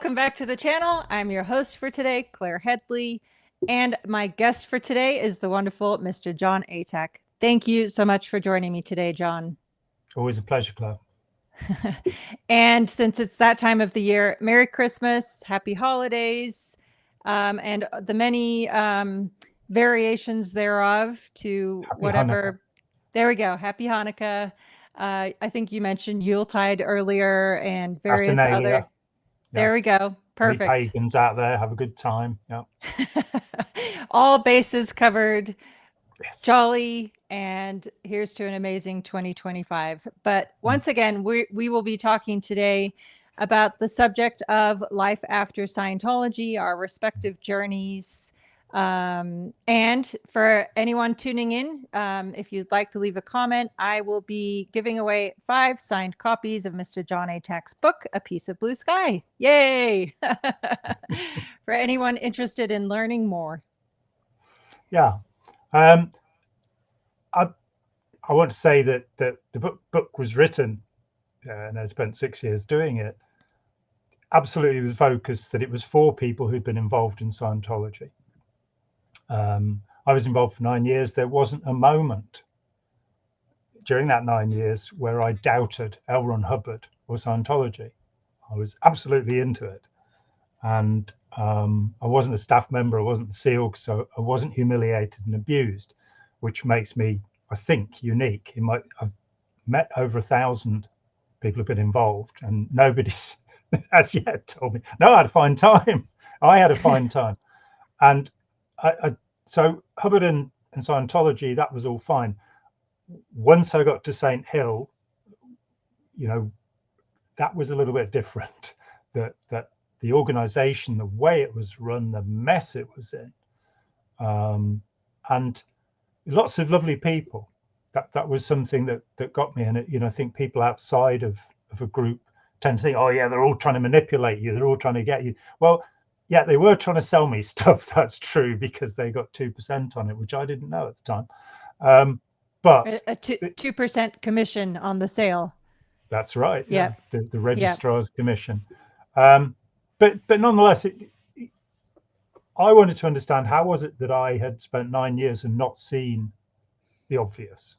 Welcome back to the channel. I'm your host for today, Claire Headley, and my guest for today is the wonderful Mr. Jon Atack. Thank you so much for joining me today, Jon. Always a pleasure, Claire. And since it's that time of the year, Merry Christmas, Happy Holidays, and the many variations thereof to Happy whatever. Hanukkah. There we go. Happy Hanukkah. I think you mentioned Yuletide earlier and various other. There we go. Perfect. Any pagans out there, have a good time. Yeah. All bases covered. Yes. Jolly, and here's to an amazing 2025. But once again, we will be talking today about the subject of life after Scientology, our respective journeys. And for anyone tuning in, if you'd like to leave a comment, I will be giving away 5 signed copies of Mr. Jon Atack's book, A Piece of Blue Sky. Yay! For anyone interested in learning more. Yeah. I want to say that the book was written, and I spent 6 years doing it, absolutely with focus that it was for people who'd been involved in Scientology. I was involved for 9 years. There wasn't a moment during that 9 years where I doubted L. Ron Hubbard or Scientology. I was absolutely into it. And I wasn't a staff member, I wasn't the SEAL, so I wasn't humiliated and abused, which makes me, I think, unique. I've met over 1,000 people who've been involved, and nobody's as yet told me, no, I had a fine time. I had a fine time. And so Hubbard and Scientology, that was all fine. Once I got to St. Hill, you know, that was a little bit different. That the organization, the way it was run, the mess it was in, and lots of lovely people. That was something that got me. And you know, I think people outside of a group tend to think, oh yeah, they're all trying to manipulate you, they're all trying to get you. Well, yeah, they were trying to sell me stuff. That's true, because they got 2% on it, which I didn't know at the time. But a 2% commission on the sale. That's right. Yeah, the registrar's commission. But nonetheless, I wanted to understand, how was it that I had spent 9 years and not seen the obvious?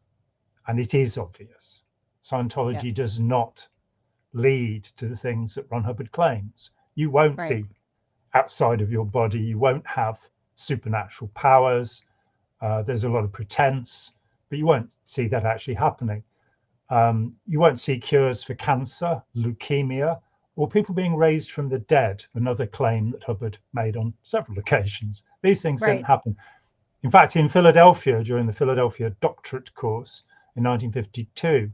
And it is obvious. Scientology does not lead to the things that Ron Hubbard claims. You won't be outside of your body. You won't have supernatural powers. There's a lot of pretense, but you won't see that actually happening. You won't see cures for cancer, leukemia, or people being raised from the dead, another claim that Hubbard made on several occasions. These things didn't happen. In fact, in Philadelphia, during the Philadelphia doctorate course in 1952,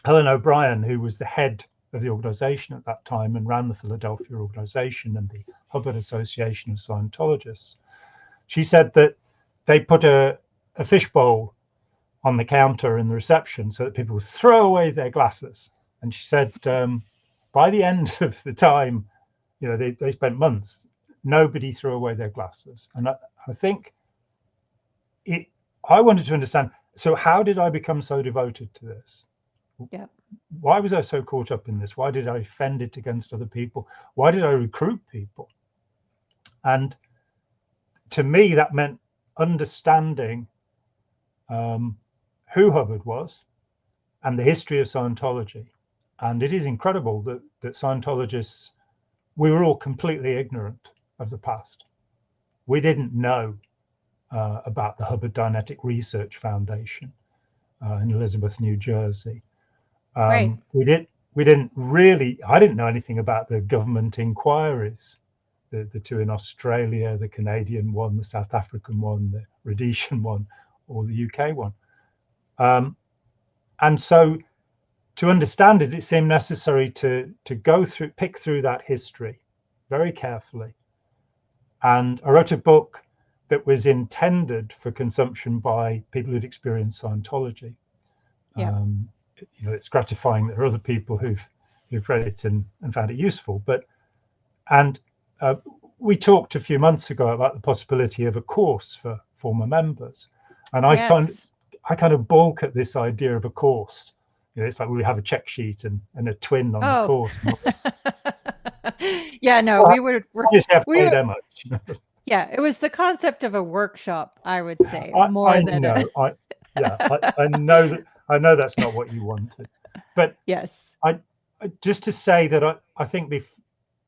Helen O'Brien, who was the head of the organization at that time and ran the Philadelphia organization and the Hubbard Association of Scientologists, she said that they put a fishbowl on the counter in the reception so that people would throw away their glasses. And she said, by the end of the time, you know, they spent months, nobody threw away their glasses. And I think I wanted to understand, so how did I become so devoted to this? Yeah. Why was I so caught up in this? Why did I defend it against other people? Why did I recruit people? And to me, that meant understanding who Hubbard was and the history of Scientology. And it is incredible that Scientologists, we were all completely ignorant of the past. We didn't know about the Hubbard Dianetic Research Foundation in Elizabeth, New Jersey. We didn't really, I didn't know anything about the government inquiries, the 2 in Australia, the Canadian one, the South African one, the Rhodesian one, or the UK one. And so to understand it, it seemed necessary to pick through that history very carefully. And I wrote a book that was intended for consumption by people who'd experienced Scientology. You know, it's gratifying that there are other people who've read it and found it useful. And we talked a few months ago about the possibility of a course for former members, and I kind of balk at this idea of a course. You know, it's like we have a check sheet and a twin on the course. Yeah, no, well, we were, obviously have to we pay were, that much. yeah, it was the concept of a workshop, I would say, I more than know. I know that. I know that's not what you wanted, but yes. just to say that I think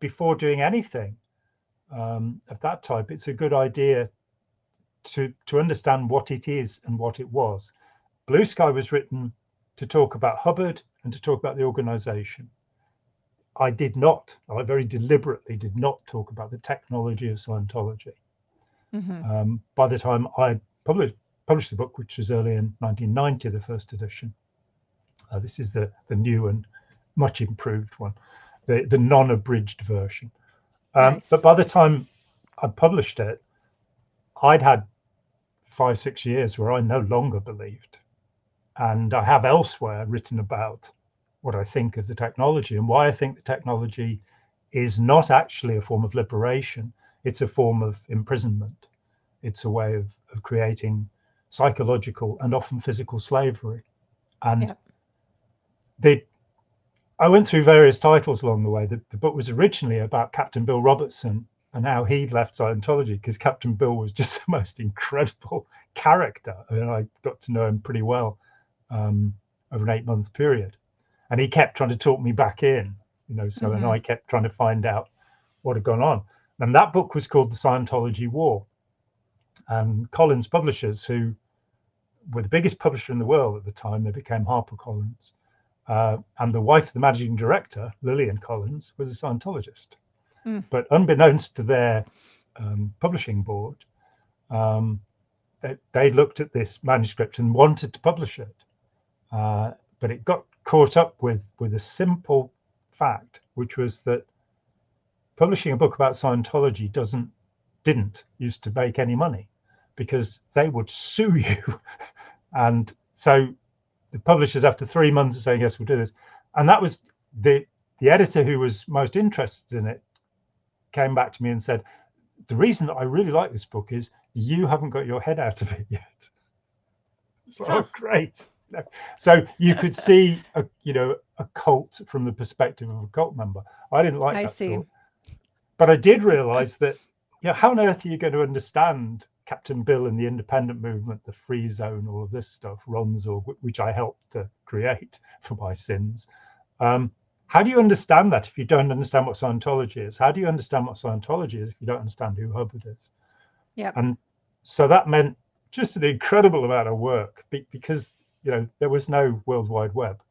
before doing anything of that type, it's a good idea to understand what it is and what it was. Blue Sky was written to talk about Hubbard and to talk about the organization. I very deliberately did not talk about the technology of Scientology. By the time I published the book, which was early in 1990, the first edition, this is the new and much improved one, the non-abridged version. Nice. But by the time I published it, I'd had 5-6 years where I no longer believed. And I have elsewhere written about what I think of the technology and why I think the technology is not actually a form of liberation. It's a form of imprisonment. It's a way of creating psychological and often physical slavery. And I went through various titles along the way. The book was originally about Captain Bill Robertson and how he left Scientology, because Captain Bill was just the most incredible character. I mean, I got to know him pretty well over an 8-month period. And he kept trying to talk me back in, and I kept trying to find out what had gone on. And that book was called The Scientology War. And Collins Publishers, who were the biggest publisher in the world at the time, they became HarperCollins. And the wife of the managing director, Lillian Collins, was a Scientologist. But unbeknownst to their publishing board, they looked at this manuscript and wanted to publish it. But it got caught up with a simple fact, which was that publishing a book about Scientology didn't used to make any money, because they would sue you. And so the publishers, after 3 months of saying, yes, we'll do this, and that was the editor who was most interested in it, came back to me and said, the reason that I really like this book is you haven't got your head out of it yet. It's like, oh, great. So you could see a cult from the perspective of a cult member. I didn't like that thought. But I did realize that, how on earth are you going to understand Captain Bill and the independent movement, the free zone, all of this stuff, Ronzor, which I helped to create for my sins? How do you understand that if you don't understand what Scientology is? How do you understand what Scientology is if you don't understand who Hubbard is? Yeah. And so that meant just an incredible amount of work, because there was no World Wide Web.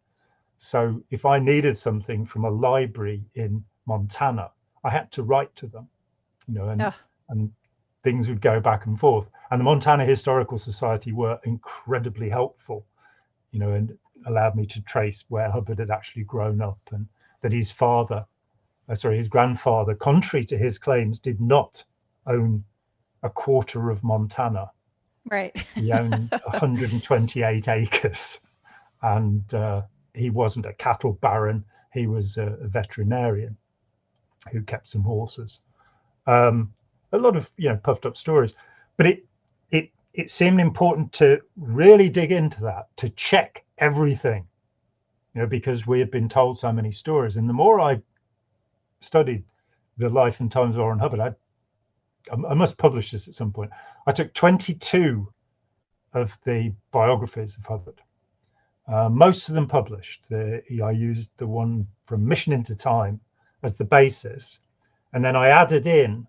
So if I needed something from a library in Montana, I had to write to them, and things would go back and forth. And the Montana Historical Society were incredibly helpful, and allowed me to trace where Hubbard had actually grown up, and that his grandfather, contrary to his claims, did not own a quarter of Montana. Right. He owned 128 acres, and he wasn't a cattle baron. He was a veterinarian who kept some horses. A lot of puffed up stories, but it seemed important to really dig into that, to check everything, because we had been told so many stories. And the more I studied the life and times of Orrin Hubbard, I must publish this at some point. I took 22 of the biographies of Hubbard, most of them published. I used the one from Mission into Time as the basis, and then I added in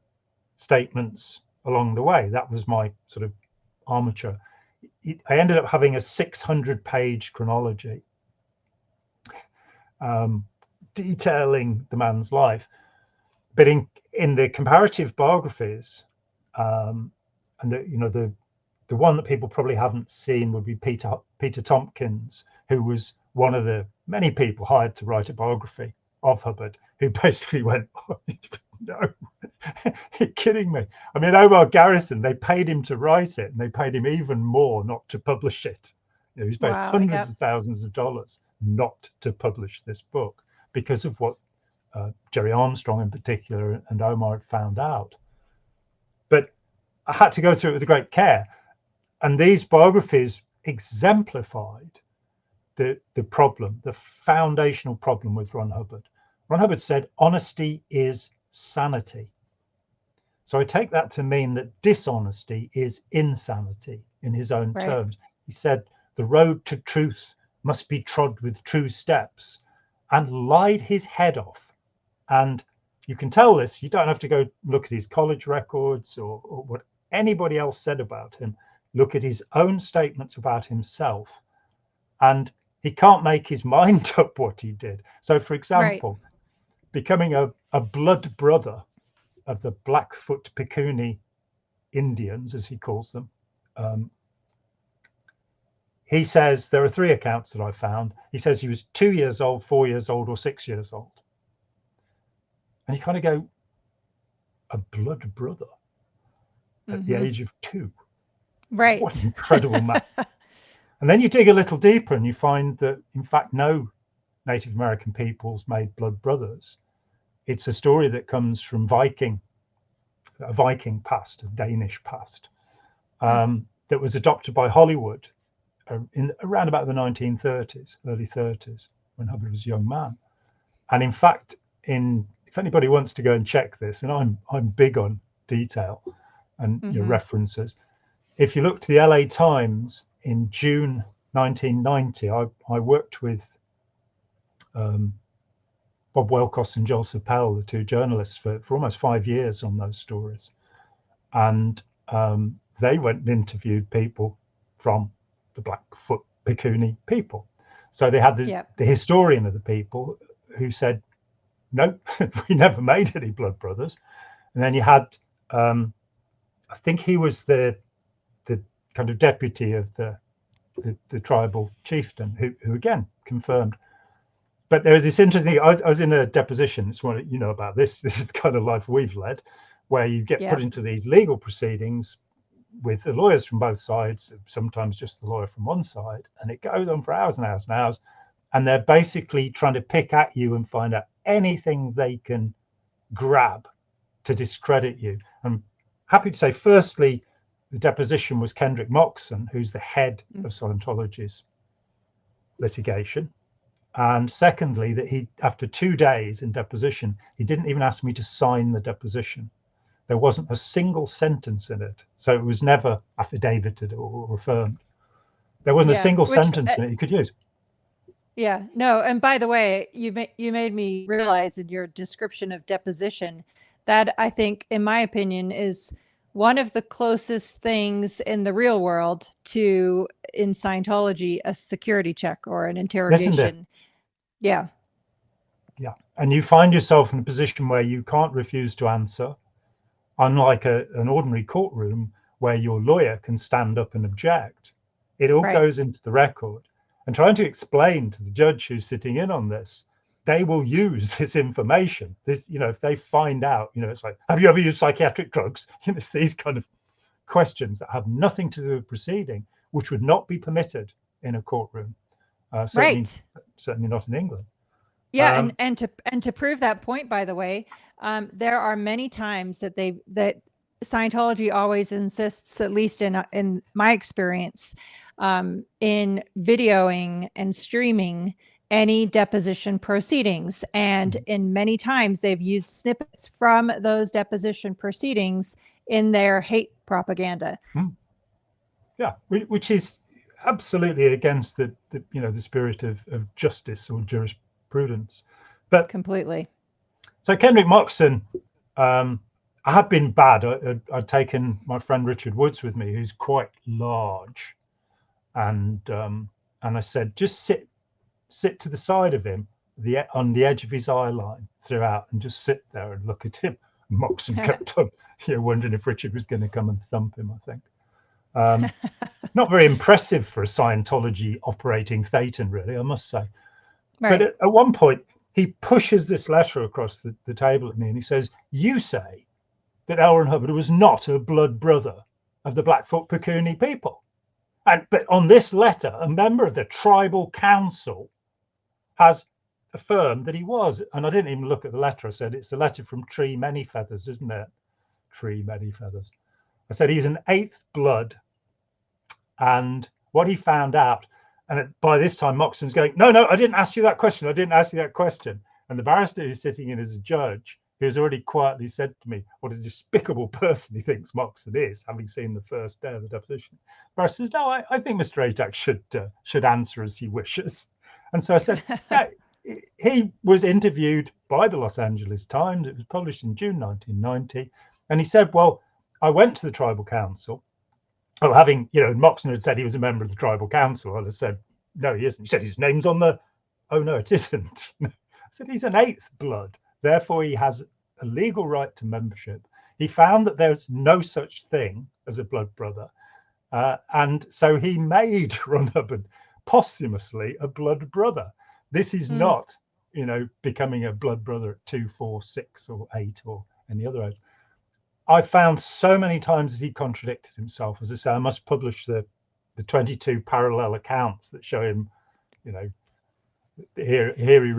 statements along the way. That was my sort of armature. I ended up having a 600-page chronology detailing the man's life. But in the comparative biographies, and the one that people probably haven't seen would be Peter Tompkins, who was one of the many people hired to write a biography of Hubbard, who basically went, oh, no, you're kidding me. I mean, Omar Garrison, they paid him to write it, and they paid him even more not to publish it. He's paid hundreds of thousands of dollars not to publish this book because of what Jerry Armstrong in particular and Omar had found out. But I had to go through it with great care. And these biographies exemplified the problem, the foundational problem with Ron Hubbard. Ron Hubbard said, honesty is sanity. So I take that to mean that dishonesty is insanity in his own terms. He said the road to truth must be trod with true steps, and lied his head off. And you can tell this, you don't have to go look at his college records or what anybody else said about him. Look at his own statements about himself, and he can't make his mind up what he did. So, for example, becoming a blood brother of the Blackfoot Picuni Indians, as he calls them, he says there are 3 accounts that I found. He says he was 2 years old, 4 years old, or 6 years old. And you kind of go, a blood brother at the age of 2. Right. What an incredible man. And then you dig a little deeper and you find that, in fact, no Native American peoples made blood brothers. It's a story that comes from a Viking past, a Danish past, that was adopted by Hollywood in around about the 1930s, early 30s, when Hubbard was a young man. And in fact, if anybody wants to go and check this, and I'm big on detail and your references, if you look to the LA Times in June 1990, I worked with Bob Welkos and Joel Sapel, the 2 journalists, for almost 5 years on those stories. And they went and interviewed people from the Blackfoot Picuni people. So they had the historian of the people who said, no, we never made any blood brothers. And then you had, I think he was the kind of deputy of the tribal chieftain who again confirmed. But there was this interesting, I was in a deposition. It's one, you know about this. This is the kind of life we've led, where you get put into these legal proceedings with the lawyers from both sides, sometimes just the lawyer from one side, and it goes on for hours and hours and hours. And they're basically trying to pick at you and find out anything they can grab to discredit you. I'm happy to say, firstly, the deposition was Kendrick Moxon, who's the head of Scientology's litigation. And secondly, that he, after 2 days in deposition, he didn't even ask me to sign the deposition. There wasn't a single sentence in it. So it was never affidavitted or affirmed. There wasn't a single sentence in it you could use. Yeah, no. And by the way, you made me realize in your description of deposition that I think, in my opinion, is one of the closest things in the real world to, in Scientology, a security check or an interrogation. Yeah. Yeah. And you find yourself in a position where you can't refuse to answer, unlike an ordinary courtroom where your lawyer can stand up and object. It all goes into the record. And trying to explain to the judge who's sitting in on this, they will use this information. This, you know, if they find out, you know, it's like, have you ever used psychiatric drugs? You know, it's these kind of questions that have nothing to do with proceeding, which would not be permitted in a courtroom. Certainly not in England. Yeah, and to prove that point, by the way, there are many times that Scientology always insists, at least in my experience, in videoing and streaming any deposition proceedings. And in many times they've used snippets from those deposition proceedings in their hate propaganda. Yeah, which is absolutely against the spirit of justice or jurisprudence. But completely. So Kendrick Moxon, I have been bad. I'd taken my friend Richard Woods with me, who's quite large, and I said, just sit to the side of him, on the edge of his eye line throughout, and just sit there and look at him. And Moxon kept on, wondering if Richard was going to come and thump him, I think. Not very impressive for a Scientology operating Thetan, really, I must say. Right. But at one point, he pushes this letter across the table at me, and he says, you say that L. Ron Hubbard was not a blood brother of the Blackfoot Picuni people. But on this letter, a member of the tribal council has affirmed that he was. And I didn't even look at the letter. I said, it's the letter from Tree Many Feathers, isn't it? Tree Many Feathers. I said, he's an 8th blood. And what he found out, and by this time, Moxon's going, no, I didn't ask you that question. I didn't ask you that question. And the barrister who's sitting in as a judge, who's already quietly said to me what a despicable person he thinks Moxon is, having seen the first day of the deposition. Barrister says, no, I think Mr. Atack should answer as he wishes. And so I said, yeah, he was interviewed by the Los Angeles Times. It was published in June 1990. And he said, well, I went to the tribal council. Well, having, Moxon had said he was a member of the tribal council. I said, no, he isn't. He said his name's on the, oh, no, it isn't. I said, he's an eighth blood. Therefore, he has a legal right to membership. He found that there's no such thing as a blood brother. And so he made Ron Hubbard posthumously a blood brother. This is not, becoming a blood brother at 2, 4, 6 or 8 or any other age. I found so many times that he contradicted himself. As I say, I must publish the 22 parallel accounts that show him, here he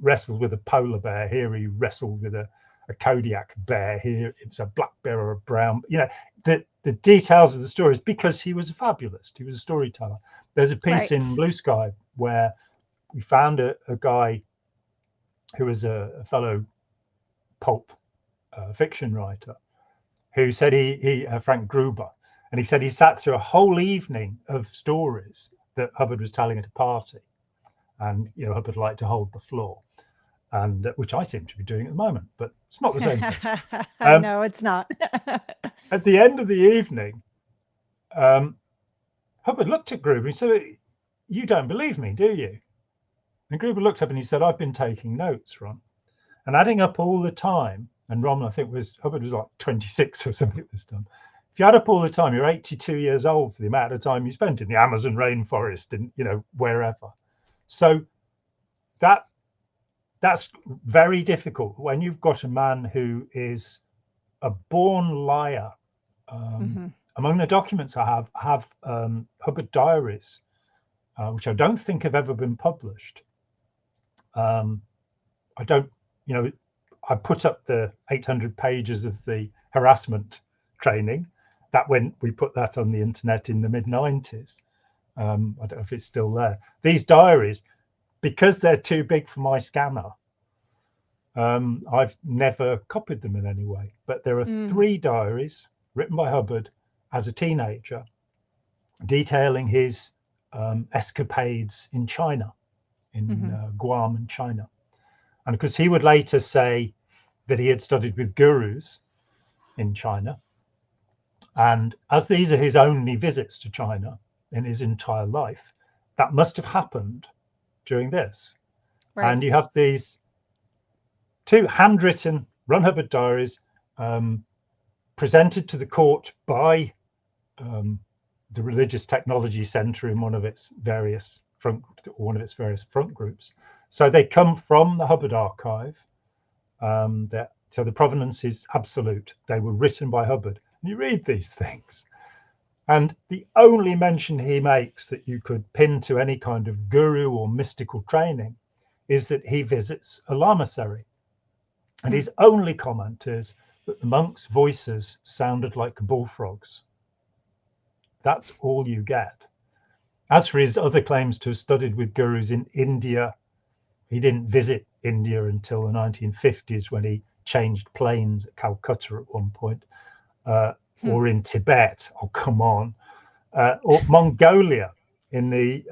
wrestled with a polar bear. Here he wrestled with a Kodiak bear. Here it was a black bear or a brown. The details of the stories, because he was a fabulist. He was a storyteller. There's a piece in Blue Sky where we found a guy who was a fellow pulp fiction writer who said he Frank Gruber, and he said he sat through a whole evening of stories that Hubbard was telling at a party, and Hubbard liked to hold the floor, and which I seem to be doing at the moment, but it's not the same thing. No, it's not. At the end of the evening, Hubbard looked at Gruber and he said, "You don't believe me, do you?" And Gruber looked up and he said, "I've been taking notes, Ron." And adding up all the time, and Ron, I think Hubbard was like 26 or something at this time. If you add up all the time, you're 82 years old for the amount of time you spent in the Amazon rainforest and wherever. So that's very difficult when you've got a man who is a born liar. Among the documents I have Hubbard diaries, which I don't think have ever been published. I don't, I put up the 800 pages of the harassment training. That when we put that on the internet in the mid-90s. I don't know if it's still there. These diaries, because they're too big for my scanner, I've never copied them in any way. But there are 3 diaries written by Hubbard as a teenager, detailing his escapades in China, in Guam and China. And because he would later say that he had studied with gurus in China. And as these are his only visits to China in his entire life, that must have happened during this. Right. And you have these 2 handwritten Ron Hubbard diaries presented to the court by the Religious Technology Center in one of its various front groups. So they come from the Hubbard archive. So the provenance is absolute. They were written by Hubbard. And you read these things, and the only mention he makes that you could pin to any kind of guru or mystical training is that he visits a lamasery. And his only comment is that the monks' voices sounded like bullfrogs. That's all you get. As for his other claims to have studied with gurus in India, he didn't visit India until the 1950s when he changed planes at Calcutta at one point, or in Tibet. Oh, come on. Or Mongolia. In the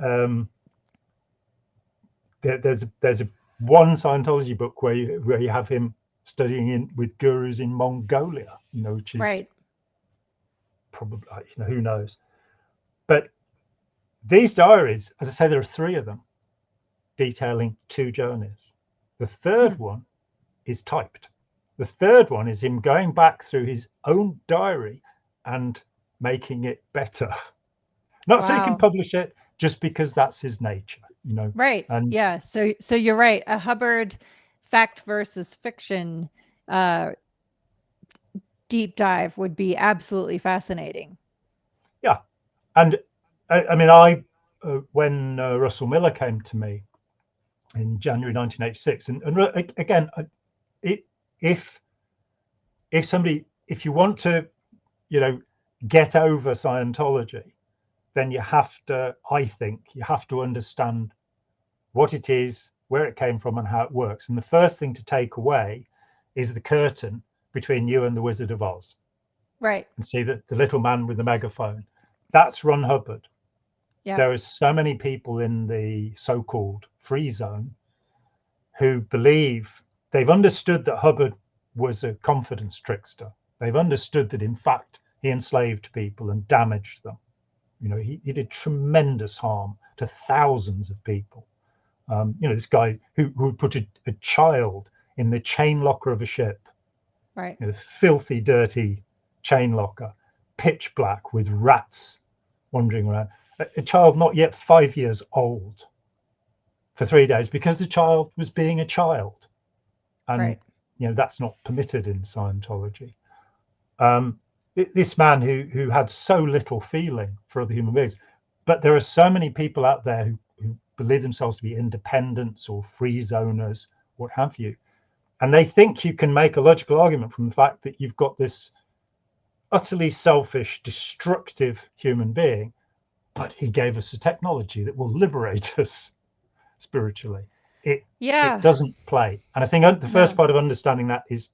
there's a one Scientology book where you have him studying with gurus in Mongolia, which is probably, who knows. But these diaries, as I say, there are 3 of them detailing 2 journeys. The third one is typed. The third one is him going back through his own diary and making it better. Not so he can publish it, just because that's his nature, Right. And yeah. So you're right. A Hubbard fact versus fiction deep dive would be absolutely fascinating. Yeah. And I mean, when Russell Miller came to me in January 1986, and again, if you want to, get over Scientology, then you have to, I think, you have to understand what it is, where it came from and how it works. And the first thing to take away is the curtain between you and the Wizard of Oz. Right. And see that the little man with the megaphone, that's Ron Hubbard. Yeah. There are so many people in the so-called free zone who believe they've understood that Hubbard was a confidence trickster. They've understood that, in fact, he enslaved people and damaged them. You know, he did tremendous harm to thousands of people. You know, this guy who would put a child in the chain locker of a ship, right? You know, filthy, dirty chain locker, pitch black with rats wandering around. A child not yet 5 years old for 3 days because the child was being a child, and right. You know, that's not permitted in Scientology. This man who had so little feeling for other human beings, but there are so many people out there who believe themselves to be independents or free zoners, what have you, and they think you can make a logical argument from the fact that you've got this utterly selfish, destructive human being, but he gave us a technology that will liberate us spiritually. It doesn't play. And I think the first part of understanding that is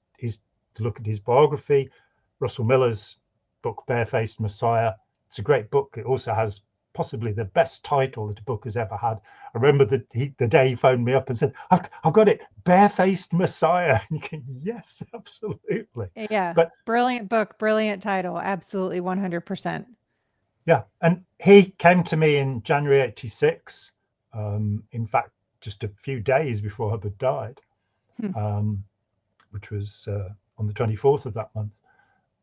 to look at his biography. Russell Miller's book, Barefaced Messiah. It's a great book. It also has possibly the best title that a book has ever had. I remember the day he phoned me up and said, I've got it, Barefaced Messiah. And you can, yes, absolutely. Yeah, but brilliant book, brilliant title. Absolutely, 100%. Yeah, and he came to me in January '86. In fact, just a few days before Hubbard died, which was on the 24th of that month.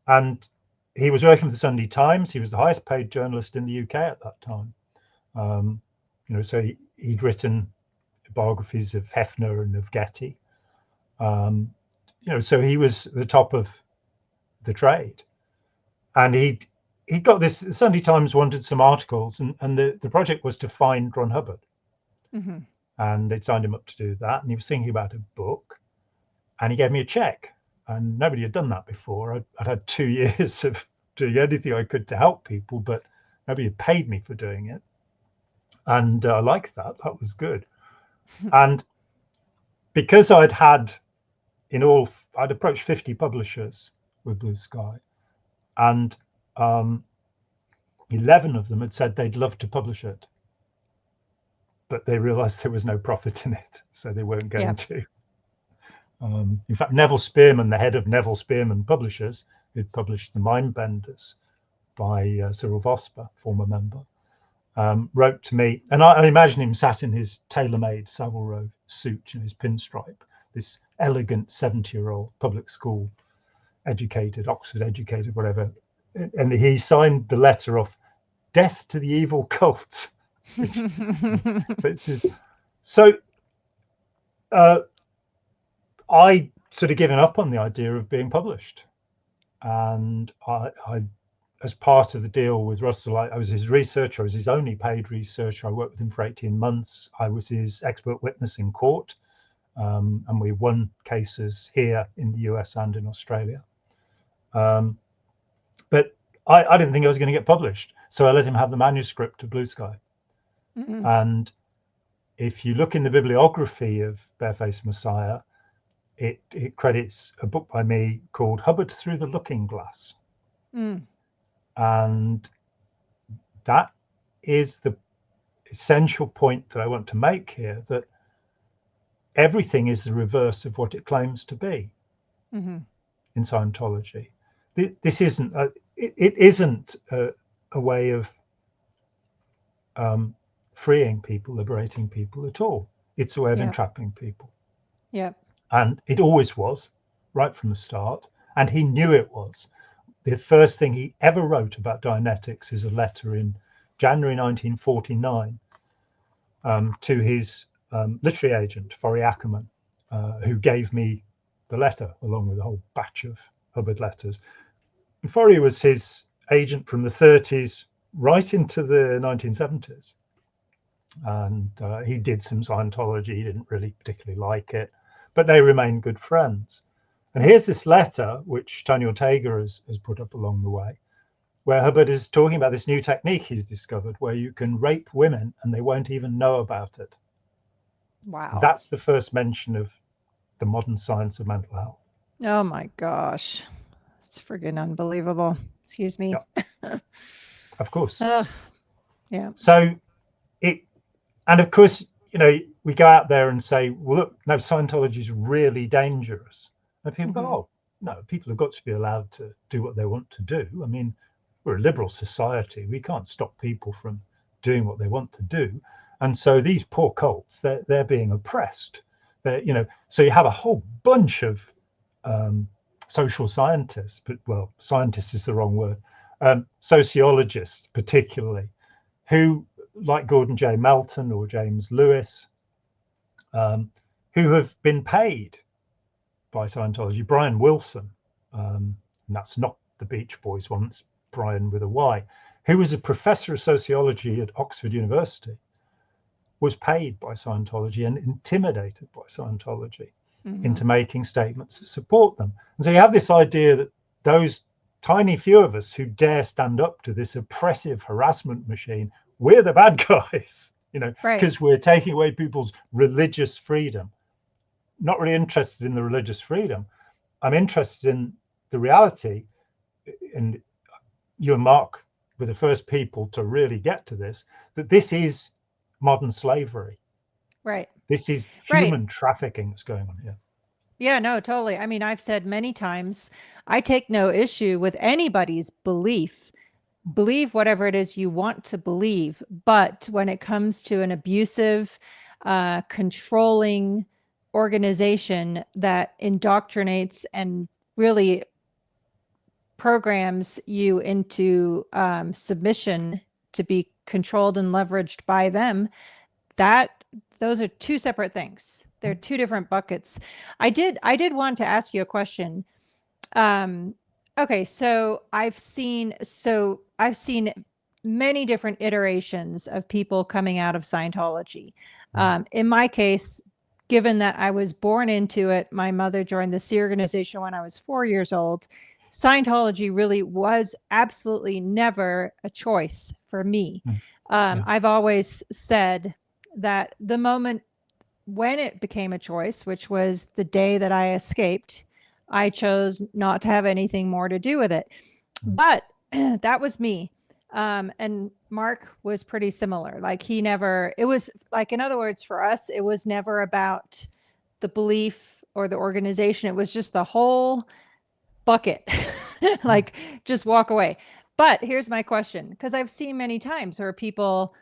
And he was working for the Sunday Times. He was the highest paid journalist in the UK at that time. You know, so he'd written biographies of Hefner and of Getty. You know, so he was the top of the trade. And he got this. The Sunday Times wanted some articles, and the project was to find Ron Hubbard. Mm-hmm. And they'd signed him up to do that. And he was thinking about a book, and he gave me a check. And nobody had done that before. I'd had 2 years of doing anything I could to help people, but nobody had paid me for doing it. And I liked that. That was good. And because I'd approached 50 publishers with Blue Sky, and 11 of them had said they'd love to publish it, but they realized there was no profit in it, so they weren't going to. In fact, Neville Spearman, the head of Neville Spearman Publishers, who'd published The Mindbenders by Cyril Vosper, former member, wrote to me, and I imagine him sat in his tailor-made Savile Row suit, you know, his pinstripe, this elegant 70-year-old public school educated, Oxford educated, whatever, and he signed the letter off, "Death to the evil cult." So I sort of given up on the idea of being published, and I as part of the deal with Russell, I was his researcher. I was his only paid researcher. I worked with him for 18 months. I was his expert witness in court, and we won cases here in the US and in Australia. But I didn't think I was going to get published, so I let him have the manuscript of Blue Sky. Mm-hmm. And if you look in the bibliography of Barefaced Messiah, it credits a book by me called Hubbard Through the Looking Glass. And that is the essential point that I want to make here, that everything is the reverse of what it claims to be in Scientology. This isn't it isn't a way of freeing people, liberating people at all. It's a way of entrapping people. Yeah. And it always was, right from the start. And he knew it was. The first thing he ever wrote about Dianetics is a letter in January 1949 to his literary agent, Forry Ackerman, who gave me the letter along with a whole batch of Hubbard letters. And Forry was his agent from the 30s right into the 1970s. And he did some Scientology. He didn't really particularly like it, but they remained good friends. And here's this letter, which Tony Ortega has put up along the way, where Hubbard is talking about this new technique he's discovered, where you can rape women and they won't even know about it. Wow. That's the first mention of the modern science of mental health. Oh my gosh. It's friggin' unbelievable. Excuse me. Yeah, of course. Ugh. Yeah. So and of course, we go out there and say, well, look, no, Scientology is really dangerous. And people go, oh, no, people have got to be allowed to do what they want to do. I mean, we're a liberal society. We can't stop people from doing what they want to do. And so these poor cults, they're being oppressed. So you have a whole bunch of social scientists, but well, scientist is the wrong word, sociologists particularly, who, like Gordon J. Melton or James Lewis, who have been paid by Scientology. Brian Wilson, and that's not the Beach Boys one, it's Brian with a Y, who was a professor of sociology at Oxford University, was paid by Scientology and intimidated by Scientology into making statements that support them. And so you have this idea that those tiny few of us who dare stand up to this oppressive harassment machine, we're the bad guys, because we're taking away people's religious freedom. Not really interested in the religious freedom. I'm interested in the reality, and you and Mark were the first people to really get to this, that this is modern slavery. Right. This is human trafficking that's going on here. Yeah, no, totally. I mean, I've said many times, I take no issue with anybody's belief. Believe whatever it is you want to believe. But when it comes to an abusive, controlling organization that indoctrinates and really programs you into submission to be controlled and leveraged by them, those are two separate things. They're two different buckets. I did want to ask you a question. Okay, so I've seen many different iterations of people coming out of Scientology. In my case, given that I was born into it, my mother joined this organization when I was 4 years old. Scientology really was absolutely never a choice for me. I've always said that the moment when it became a choice, which was the day that I escaped, I chose not to have anything more to do with it. But that was me. And Mark was pretty similar. Like it was like, in other words, for us, it was never about the belief or the organization. It was just the whole bucket, like just walk away. But here's my question, because I've seen many times where people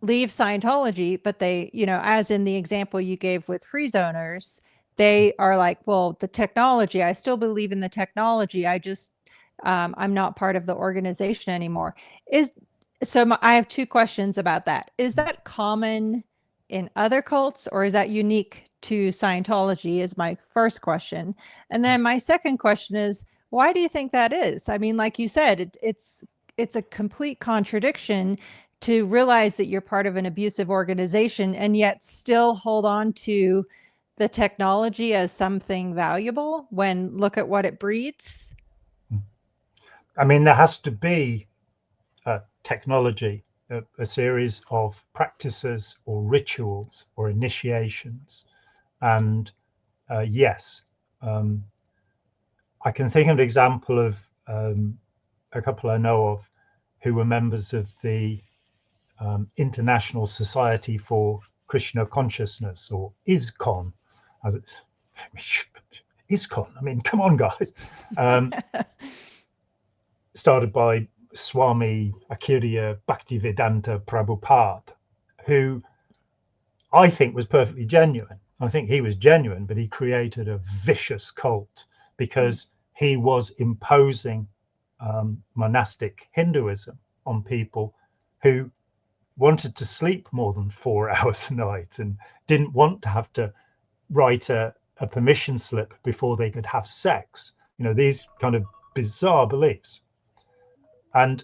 leave Scientology, but they, as in the example you gave with free zoners, they are like, well, the technology, I still believe in the technology. I just, I'm not part of the organization anymore. I have two questions about that. Is that common in other cults, or is that unique to Scientology, is my first question. And then my second question is, why do you think that is? I mean, like you said, it's a complete contradiction to realize that you're part of an abusive organization and yet still hold on to the technology as something valuable when look at what it breeds. I mean, there has to be technology, a series of practices or rituals or initiations. And yes, I can think of an example of a couple I know of who were members of the International Society for Krishna Consciousness, or ISKCON, as it's ISKCON. I mean, come on, guys. Started by Swami Akirya Bhaktivedanta Prabhupada, who I think was perfectly genuine. I think he was genuine, but he created a vicious cult because he was imposing monastic Hinduism on people who wanted to sleep more than 4 hours a night and didn't want to have to write a permission slip before they could have sex. These kind of bizarre beliefs. And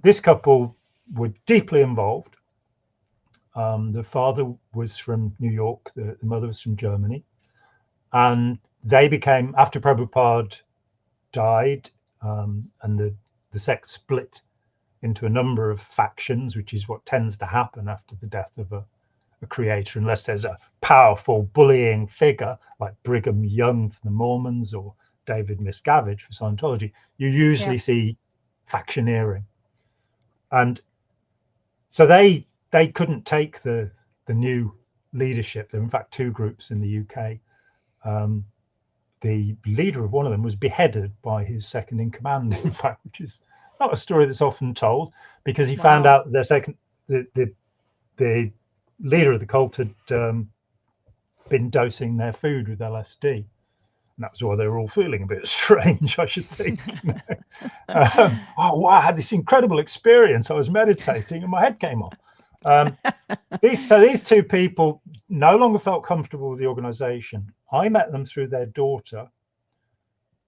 this couple were deeply involved. The father was from New York, the mother was from Germany. And they became, after Prabhupada died, and the sect split into a number of factions, which is what tends to happen after the death of a creator unless there's a powerful bullying figure like Brigham Young for the Mormons or David Miscavige for Scientology. You usually see factioneering, and so they couldn't take the new leadership. There were in fact two groups in the UK. The leader of one of them was beheaded by his second in command, in fact, which is not a story that's often told, because he found out that their second the leader of the cult had been dosing their food with LSD, and that was why they were all feeling a bit strange, I should think. Oh wow, I had this incredible experience. I was meditating and my head came off. These two people no longer felt comfortable with the organization. I met them through their daughter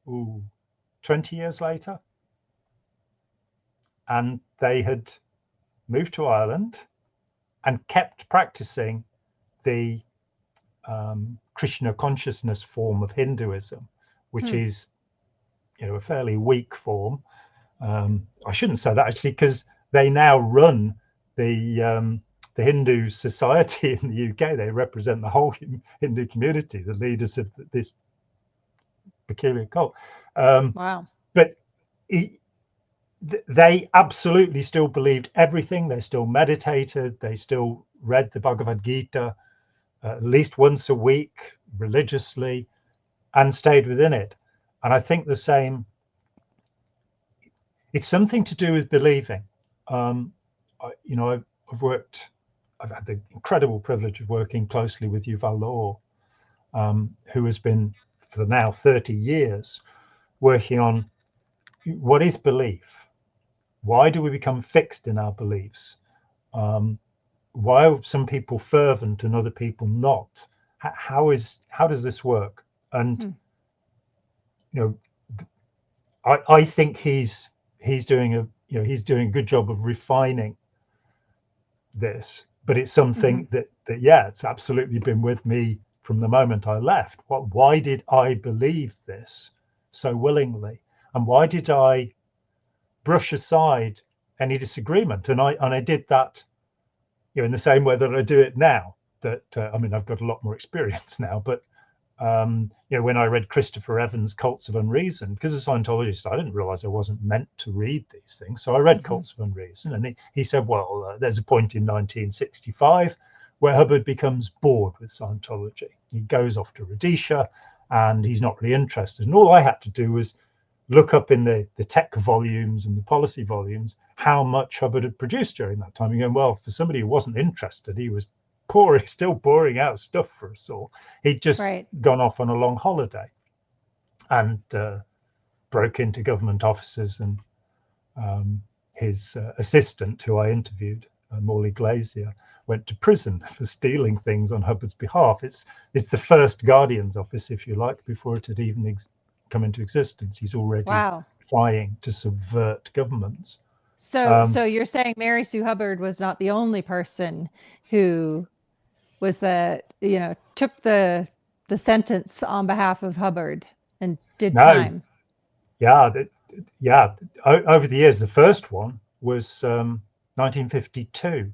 20 years later, and they had moved to Ireland and kept practicing the Krishna consciousness form of Hinduism, which is, a fairly weak form. I shouldn't say that actually, because they now run the Hindu society in the UK. They represent the whole Hindu community, the leaders of this peculiar cult. But they absolutely still believed everything. They still meditated. They still read the Bhagavad Gita at least once a week religiously and stayed within it. And I think the same, it's something to do with believing. I've had the incredible privilege of working closely with Yuval Laor, who has been for now 30 years working on what is belief. Why do we become fixed in our beliefs? Why are some people fervent and other people not? How does this work? And I think he's doing a good job of refining this, but it's something that it's absolutely been with me from the moment I left. Why did I believe this so willingly, and why did I brush aside any disagreement? And I did that, in the same way that I do it now. That I've got a lot more experience now, but when I read Christopher Evans' Cults of Unreason, because as a Scientologist, I didn't realize I wasn't meant to read these things. So I read Cults of Unreason, and he said, well, there's a point in 1965 where Hubbard becomes bored with Scientology. He goes off to Rhodesia, and he's not really interested. And all I had to do was look up in the tech volumes and the policy volumes how much Hubbard had produced during that time. You're going, well, for somebody who wasn't interested, he was still pouring out stuff for us all. He'd just gone off on a long holiday and broke into government offices, and his assistant, who I interviewed, Morley Glazier, went to prison for stealing things on Hubbard's behalf. It's the first Guardian's office, if you like, before it had even come into existence. He's already trying to subvert governments. So you're saying Mary Sue Hubbard was not the only person who was took the sentence on behalf of Hubbard and did time. Over the years, the first one was 1952,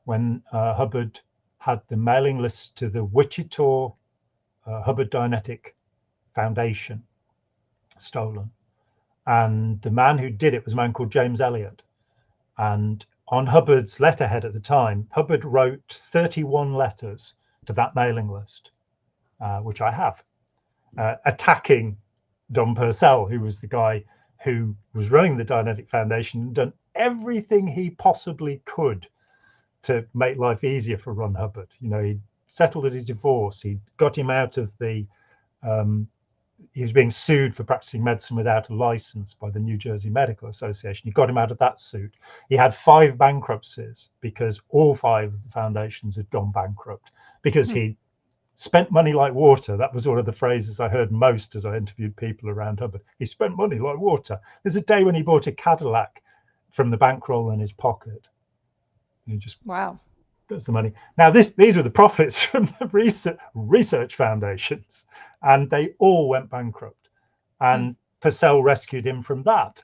when Hubbard had the mailing list to the Wichita Hubbard Dianetic Foundation stolen, and the man who did it was a man called James Elliott. And on Hubbard's letterhead at the time, Hubbard wrote 31 letters to that mailing list, which I have, attacking Don Purcell, who was the guy who was running the Dianetic Foundation and done everything he possibly could to make life easier for Ron Hubbard. He settled his divorce. He got him out of the he was being sued for practicing medicine without a license by the New Jersey Medical Association. He got him out of that suit. He had 5 bankruptcies because all 5 of the foundations had gone bankrupt because he spent money like water. That was one of the phrases I heard most as I interviewed people around Hubbard. He spent money like water. There's a day when he bought a Cadillac from the bankroll in his pocket. He just does the money. Now these were the profits from the research foundations, and they all went bankrupt. And Purcell rescued him from that.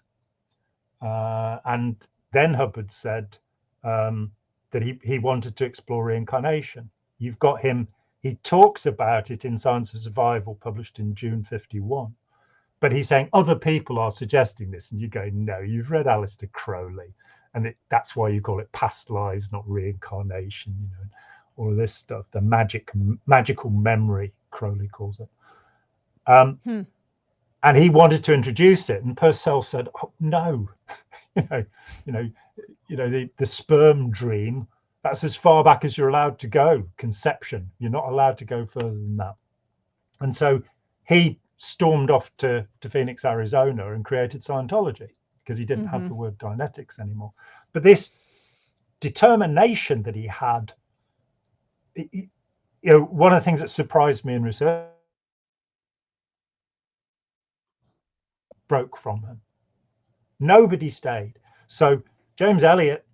And then Hubbard said that he wanted to explore reincarnation. you've got him. He talks about it in Science of Survival, published in June 51. But he's saying other people are suggesting this, and you go, no, you've read Aleister Crowley, and that's why you call it past lives, not reincarnation. All of this stuff, the magical memory, Crowley calls it. And he wanted to introduce it, and Purcell said, "Oh no, the sperm dream. That's as far back as you're allowed to go. Conception. You're not allowed to go further than that." And so he stormed off to Phoenix, Arizona, and created Scientology because he didn't have the word Dianetics anymore. But this determination that he had, one of the things that surprised me in research, broke from him. Nobody stayed. So James Eliot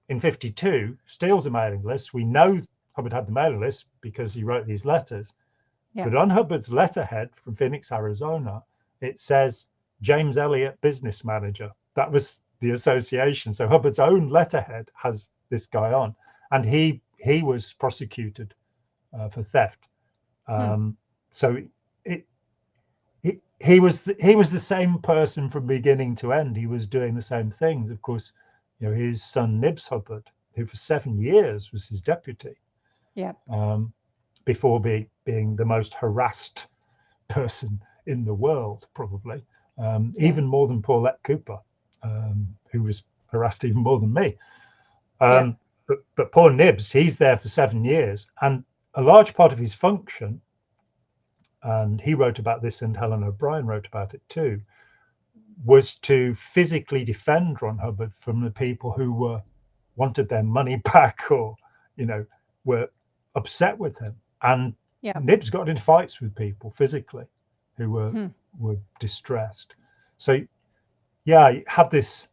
in 52 steals a mailing list. We know Hubbard had the mailing list because he wrote these letters. Yeah. But on Hubbard's letterhead from Phoenix, Arizona, it says James Eliot, business manager. That was the association. So Hubbard's own letterhead has this guy on, and he was prosecuted for theft. So he was the same person from beginning to end. He was doing the same things. Of course, his son Nibs Hubbard, who for 7 years was his deputy. Yeah. Before being the most harassed person in the world, probably, even more than Paulette Cooper, who was harassed even more than me. But poor Nibs, he's there for 7 years, and a large part of his function, and he wrote about this, and Helen O'Brien wrote about it too, was to physically defend Ron Hubbard from the people who wanted their money back or, were upset with him. And Nibs got into fights with people physically who were distressed. So, yeah, you have this.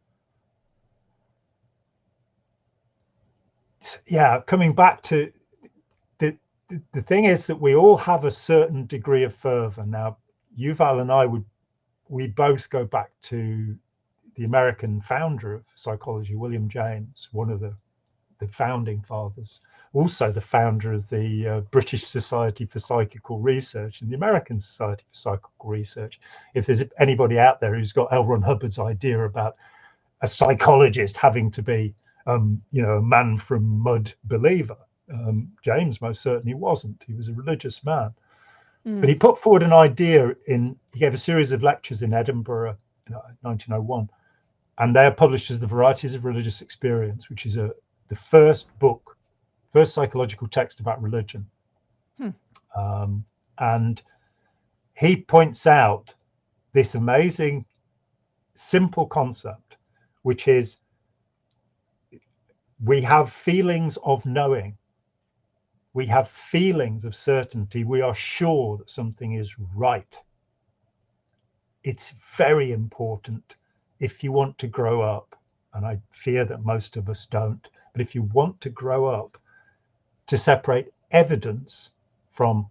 Yeah, coming back to the thing is that we all have a certain degree of fervor. Now, Yuval and I we both go back to the American founder of psychology, William James, one of the founding fathers, also the founder of the British Society for Psychical Research and the American Society for Psychical Research. If there's anybody out there who's got L. Ron Hubbard's idea about a psychologist having to be, a man from mud believer, James most certainly wasn't. He was a religious man. But he put forward an idea he gave a series of lectures in Edinburgh in 1901, and they are published as The Varieties of Religious Experience, which is the first psychological text about religion. And he points out this amazing, simple concept, which is we have feelings of knowing. We have feelings of certainty. We are sure that something is right. It's very important if you want to grow up, and I fear that most of us don't, but if you want to grow up, to separate evidence from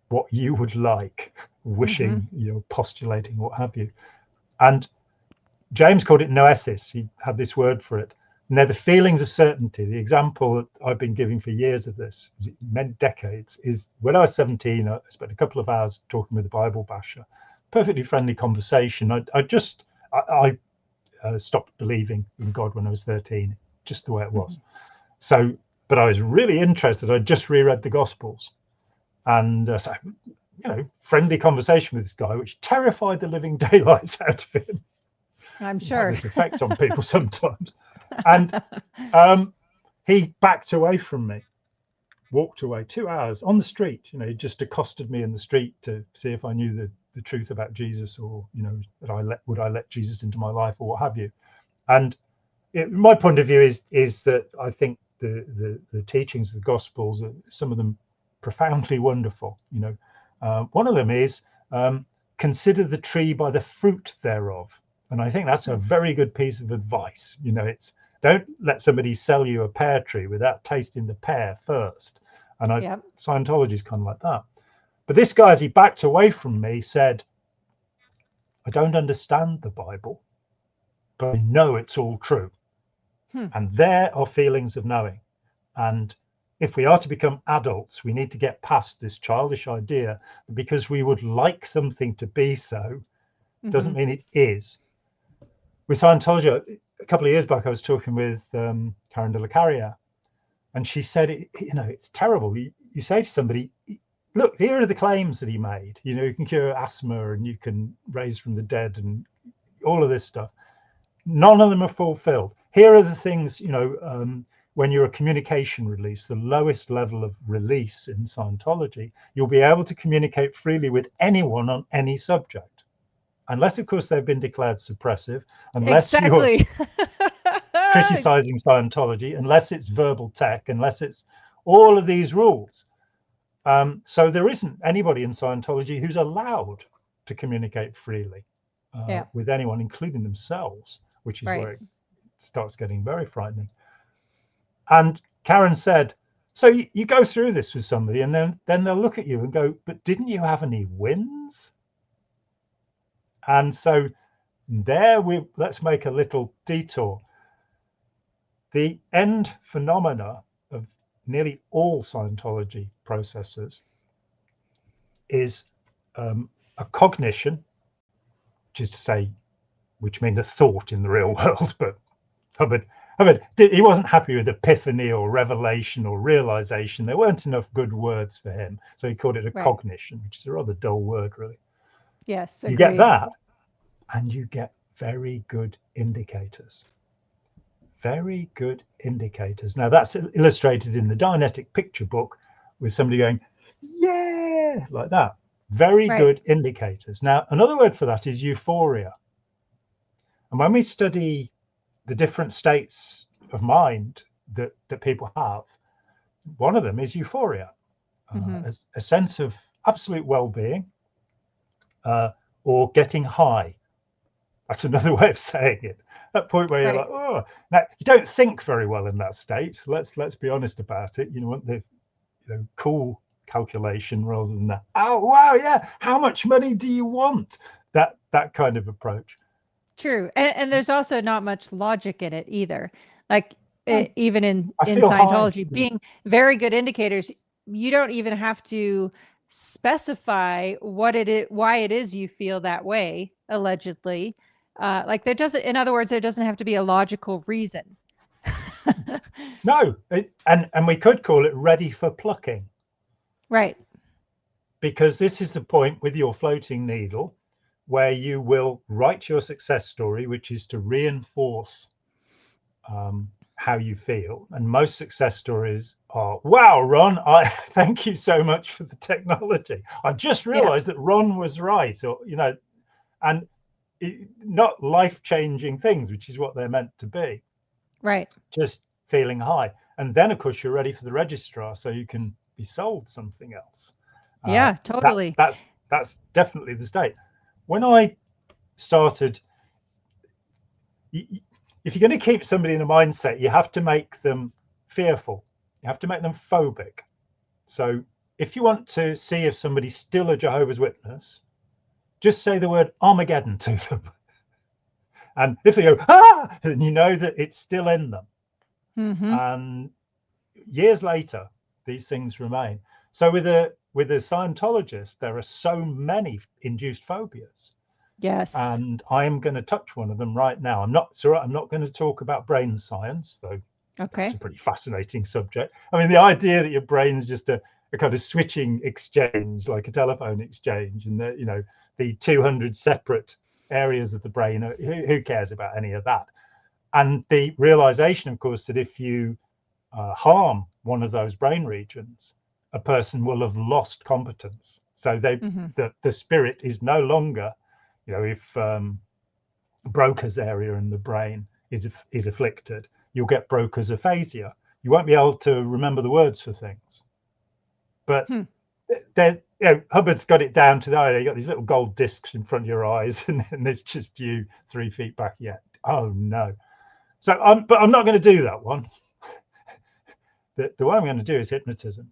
what you would like, wishing, postulating, what have you. And James called it noesis. He had this word for it. And they're the feelings of certainty. The example that I've been giving for years of this, meant decades, is when I was 17, I spent a couple of hours talking with a Bible basher. Perfectly friendly conversation. I stopped believing in God when I was 13, just the way it was. So, but I was really interested. I just reread the Gospels, and so friendly conversation with this guy, which terrified the living daylights out of him. I'm sure this effect on people sometimes. And he backed away from me, walked away 2 hours on the street. He just accosted me in the street to see if I knew the truth about Jesus, or that would I let Jesus into my life, or what have you. And my point of view is that I think the teachings of the Gospels, some of them profoundly wonderful. One of them is consider the tree by the fruit thereof. And I think that's a very good piece of advice. It's don't let somebody sell you a pear tree without tasting the pear first. And Scientology is kind of like that. But this guy, as he backed away from me, said, I don't understand the Bible, but I know it's all true. And there are feelings of knowing. And if we are to become adults, we need to get past this childish idea that because we would like something to be so, doesn't mean it is. With Scientology, a couple of years back, I was talking with Karen de la Carrière, and she said, it's terrible. You say to somebody, look, here are the claims that he made. You can cure asthma and you can raise from the dead and all of this stuff. None of them are fulfilled. Here are the things, when you're a communication release, the lowest level of release in Scientology, you'll be able to communicate freely with anyone on any subject. Unless, of course, they've been declared suppressive, unless you're criticizing Scientology, unless it's verbal tech, unless it's all of these rules. So there isn't anybody in Scientology who's allowed to communicate freely with anyone, including themselves, which is where it starts getting very frightening. And Karen said, so you go through this with somebody and then they'll look at you and go, but didn't you have any wins? And so let's make a little detour. The end phenomena of nearly all Scientology processes is a cognition, which means a thought in the real world, but Hubbard, he wasn't happy with epiphany or revelation or realization. There weren't enough good words for him. So he called it a cognition, which is a rather dull word, really. Yes, agreed. You get that, and you get very good indicators. Very good indicators. Now, that's illustrated in the Dianetic picture book with somebody going, yeah, like that. Very good indicators. Now, another word for that is euphoria. And when we study the different states of mind that people have, one of them is euphoria, a sense of absolute well-being or getting high. That's another way of saying it. That point where you're like, oh, now you don't think very well in that state. Let's be honest about it. You want the cool calculation rather than that. Oh wow, yeah. How much money do you want? That kind of approach. True, and there's also not much logic in it either. Like even in Scientology, being very good indicators, you don't even have to specify what it is, why it is you feel that way. Allegedly, like there doesn't. In other words, there doesn't have to be a logical reason. No, and we could call it ready for plucking. Right. Because this is the point with your floating needle, where you will write your success story, which is to reinforce how you feel. And most success stories are, wow, Ron, I thank you so much for the technology. I just realized that Ron was right, or, and not life-changing things, which is what they're meant to be. Right. Just feeling high. And then, of course, you're ready for the registrar, so you can be sold something else. Yeah, totally. That's definitely the state. When I started, if you're going to keep somebody in a mindset, you have to make them fearful. You have to make them phobic. So if you want to see if somebody's still a Jehovah's Witness, just say the word Armageddon to them. And if they go, ah, then you know that it's still in them. And years later, these things remain. So with a Scientologist, there are so many induced phobias. Yes. And I am going to touch one of them right now. I'm not going to talk about brain science, though. Okay. It's a pretty fascinating subject. I mean, the idea that your brain's just a kind of switching exchange, like a telephone exchange, and the 200 separate areas of the brain, who cares about any of that? And the realization, of course, that if you harm one of those brain regions, a person will have lost competence. So the spirit is no longer, if Broca's area in the brain is afflicted, you'll get Broca's aphasia. You won't be able to remember the words for things. But Hubbard's got it down to the you got these little gold discs in front of your eyes, and there's just you 3 feet back yet. Oh no. So but I'm not going to do that one. The one I'm going to do is hypnotism.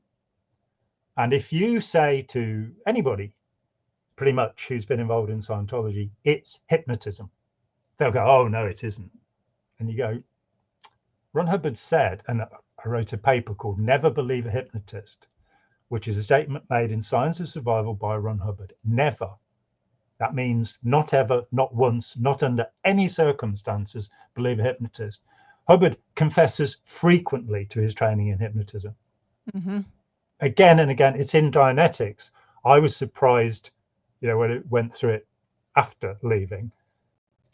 And if you say to anybody, pretty much, who's been involved in Scientology, it's hypnotism, they'll go, oh, no, it isn't. And you go, Ron Hubbard said, and I wrote a paper called Never Believe a Hypnotist, which is a statement made in Science of Survival by Ron Hubbard. Never. That means not ever, not once, not under any circumstances believe a hypnotist. Hubbard confesses frequently to his training in hypnotism. Mm-hmm. Again and again, it's in Dianetics. I was surprised, when it went through it after leaving,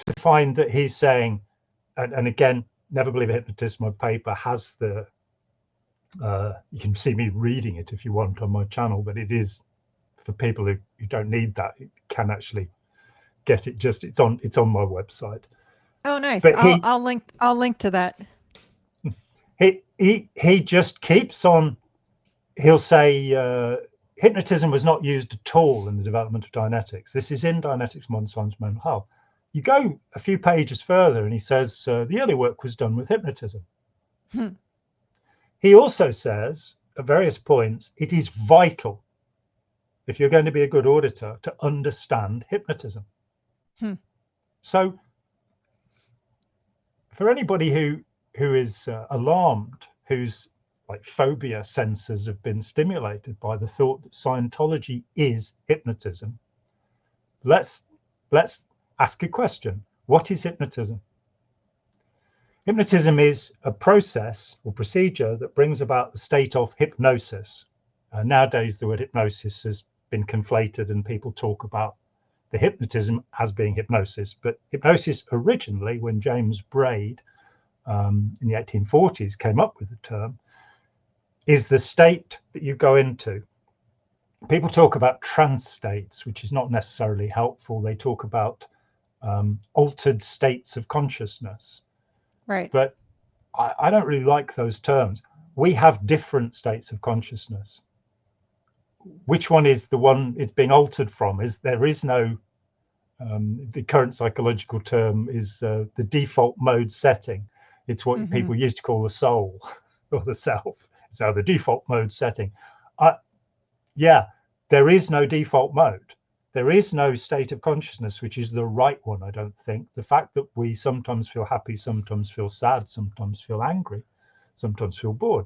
to find that he's saying, and again, Never Believe a Hypnotist, my paper has the, you can see me reading it if you want on my channel, but it is for people who don't need that. You can actually get it. It's on my website. Oh, nice. But I'll link to that. He just keeps on. He'll say hypnotism was not used at all in the development of Dianetics. This is in Dianetics, Modern Science, Mental Health. You go a few pages further and he says the early work was done with hypnotism. He also says at various points it is vital, if you're going to be a good auditor, to understand hypnotism. So for anybody who is alarmed, whose like phobia sensors have been stimulated by the thought that Scientology is hypnotism, let's ask a question. What is hypnotism? Hypnotism is a process or procedure that brings about the state of hypnosis. Nowadays, the word hypnosis has been conflated and people talk about the hypnotism as being hypnosis. But hypnosis originally, when James Braid in the 1840s came up with the term, is the state that you go into. People talk about trance states, which is not necessarily helpful. They talk about altered states of consciousness. Right. But I don't really like those terms. We have different states of consciousness. Which one is the one it's being altered from? There is no, the current psychological term is the default mode setting. It's what people used to call the soul or the self. So the default mode setting. Yeah, there is no default mode. There is no state of consciousness which is the right one, I don't think. The fact that we sometimes feel happy, sometimes feel sad, sometimes feel angry, sometimes feel bored.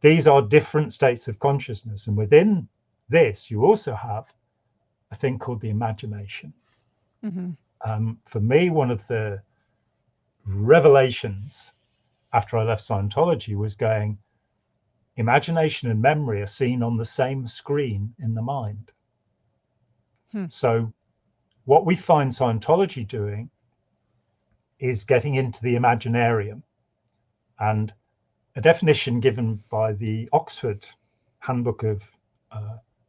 These are different states of consciousness. And within this, you also have a thing called the imagination. For me, one of the revelations after I left Scientology was going, imagination and memory are seen on the same screen in the mind. So what we find Scientology doing is getting into the imaginarium. And a definition given by the Oxford Handbook of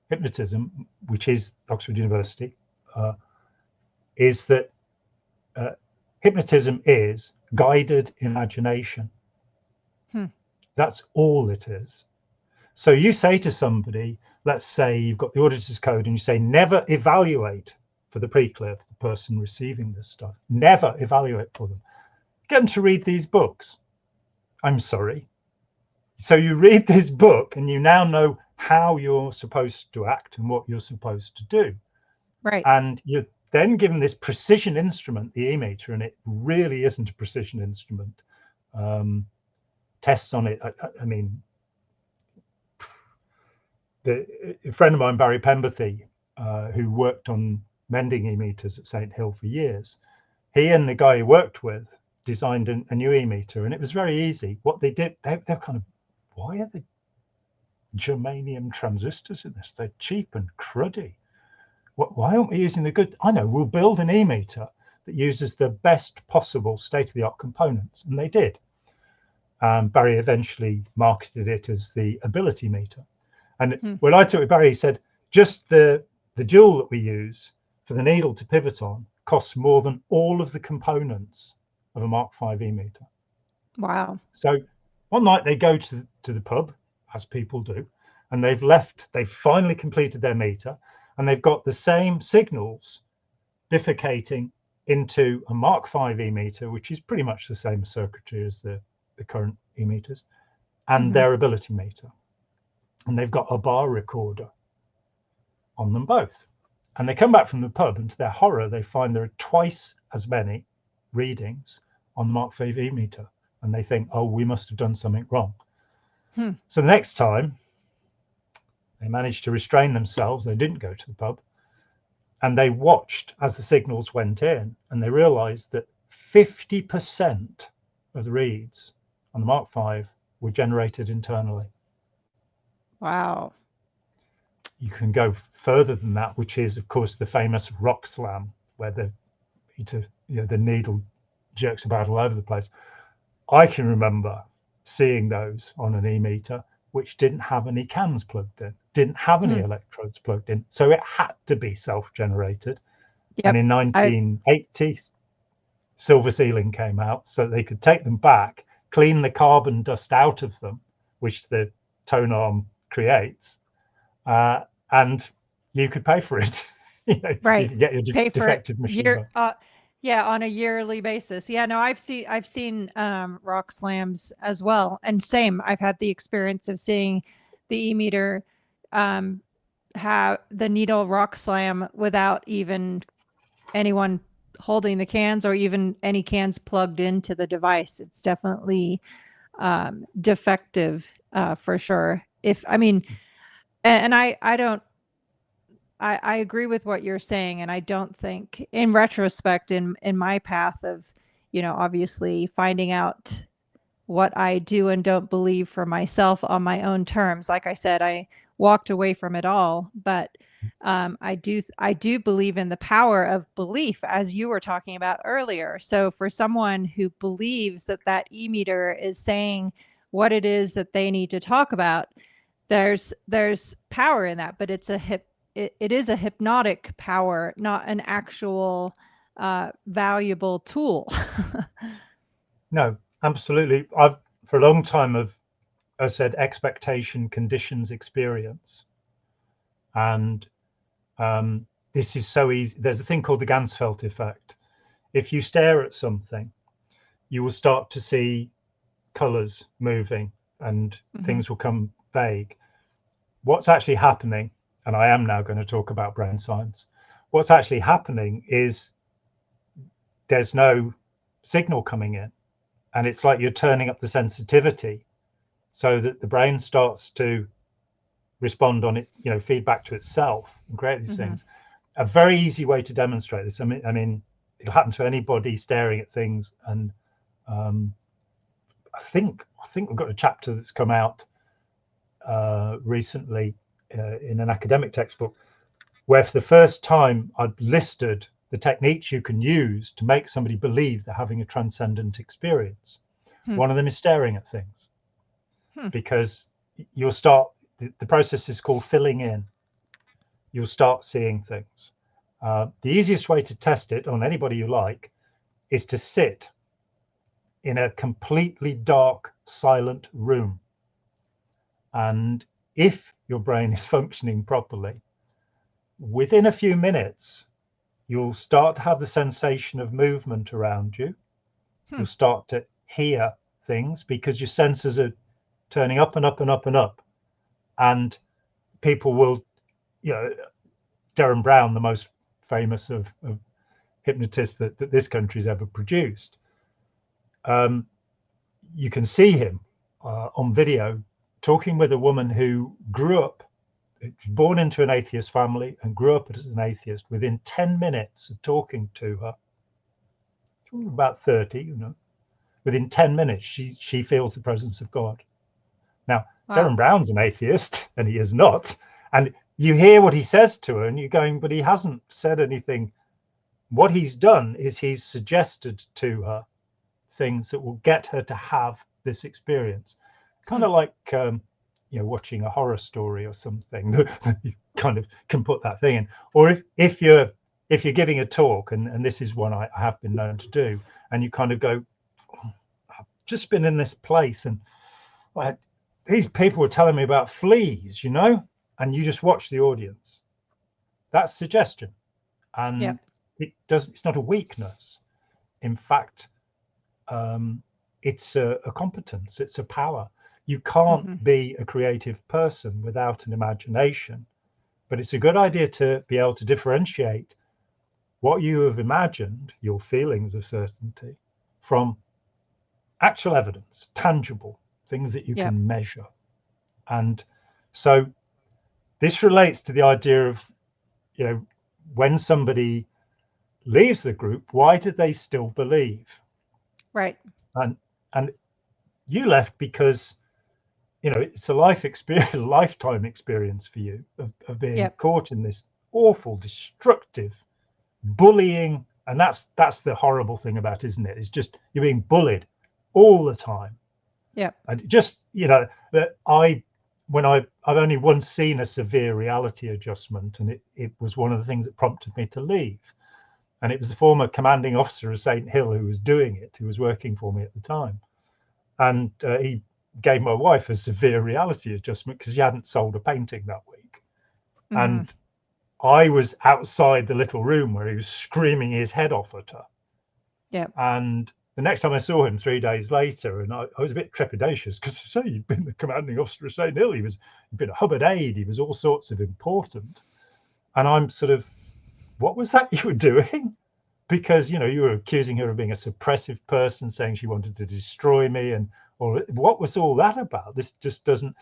Hypnotism, which is Oxford University, is that hypnotism is guided imagination. That's all it is. So you say to somebody, let's say you've got the auditor's code and you say, never evaluate for the pre-clear, the person receiving this stuff. Never evaluate for them. Get them to read these books. I'm sorry. So you read this book and you now know how you're supposed to act and what you're supposed to do. Right. And you're then given this precision instrument, the e-meter, and it really isn't a precision instrument. Tests on it, I mean, a friend of mine, Barry Pemberthy, who worked on mending e-meters at St. Hill for years, he and the guy he worked with designed a new e-meter, and it was very easy. What they did, they're kind of, why are the germanium transistors in this? They're cheap and cruddy. Why aren't we using the good? I know, we'll build an e-meter that uses the best possible state-of-the-art components, and they did. Barry eventually marketed it as the ability meter. And when I talked with Barry, he said, just the jewel that we use for the needle to pivot on costs more than all of the components of a Mark V e-meter. So one night they go to the pub, as people do, and they've finally completed their meter, and they've got the same signals bifurcating into a Mark V e-meter, which is pretty much the same circuitry as the current e-meters, and their ability meter. And they've got a bar recorder on them both. And they come back from the pub, and to their horror, they find there are twice as many readings on the Mark V e-meter. And they think, oh, we must have done something wrong. So the next time they managed to restrain themselves, they didn't go to the pub, and they watched as the signals went in, and they realized that 50% of the reads on the Mark V were generated internally. Wow. You can go further than that, which is, of course, the famous rock slam, where the needle jerks about all over the place. I can remember seeing those on an e-meter which didn't have any cans plugged in, didn't have any electrodes plugged in. So it had to be self-generated. Yep. And in 1980, silver ceiling came out, so they could take them back, clean the carbon dust out of them, which the tone arm creates, and you could pay for it. Right. You could get your defective machine. Yeah, on a yearly basis. Yeah, no, I've seen rock slams as well, and same. I've had the experience of seeing the e-meter have the needle rock slam without even anyone holding the cans or even any cans plugged into the device. It's definitely defective for sure. I agree with what you're saying, and I don't think, in retrospect, in my path of, obviously finding out what I do and don't believe for myself on my own terms. Like I said, I walked away from it all, but I do believe in the power of belief, as you were talking about earlier. So for someone who believes that e-meter is saying what it is that they need to talk about, there's power in that, but it is a hypnotic power, not an actual valuable tool. No, absolutely. I've for a long time I said expectation, conditions, experience, and this is so easy. There's a thing called the Ganzfeld effect. If you stare at something, you will start to see colors moving, and things will come vague. What's actually happening, and I am now going to talk about brain science, what's actually happening is there's no signal coming in, and it's like you're turning up the sensitivity so that the brain starts to respond on it, feedback to itself and create these things. A very easy way to demonstrate this, I mean it'll happen to anybody staring at things, and I think we've got a chapter that's come out recently in an academic textbook, where for the first time I'd listed the techniques you can use to make somebody believe they're having a transcendent experience. One of them is staring at things, because you'll start, the process is called filling in. You'll start seeing things. The easiest way to test it on anybody you like is to sit in a completely dark, silent room. And if your brain is functioning properly, within a few minutes, you'll start to have the sensation of movement around you. You'll start to hear things because your senses are turning up and up and up and up. And people will, Darren Brown, the most famous of hypnotists that this country's ever produced, you can see him on video talking with a woman who grew up, born into an atheist family and grew up as an atheist. Within 10 minutes of talking to her, about 30, within 10 minutes, she feels the presence of God. Now, wow. Darren Brown's an atheist, and he is not. And you hear what he says to her, and you're going, but he hasn't said anything. What he's done is he's suggested to her things that will get her to have this experience. Kind of like, watching a horror story or something. You kind of can put that thing in. Or if you're giving a talk, and this is one I have been known to do, and you kind of go, oh, I've just been in this place, and these people were telling me about fleas, and you just watch the audience. That's suggestion, and it's not a weakness. In fact, it's a competence. It's a power. You can't be a creative person without an imagination, but it's a good idea to be able to differentiate what you have imagined, your feelings of certainty, from actual evidence, tangible things that you can measure. And so this relates to the idea of, when somebody leaves the group, why do they still believe? Right. And you left because, it's a lifetime experience for you of being caught in this awful, destructive bullying. And that's the horrible thing about it, isn't it? It's just you're being bullied all the time. Yeah. And just, that I've only once seen a severe reality adjustment, and it was one of the things that prompted me to leave. And it was the former commanding officer of St. Hill who was doing it, who was working for me at the time. And he gave my wife a severe reality adjustment because she hadn't sold a painting that week. Mm. And I was outside the little room where he was screaming his head off at her. Yeah. And the next time I saw him 3 days later, and I was a bit trepidatious because, I say, he'd been the commanding officer of St. Hill. He'd been a Hubbard aide. He was all sorts of important. And I'm sort of, what was that you were doing? Because, you were accusing her of being a suppressive person, saying she wanted to destroy me. And what was all that about? This just doesn't,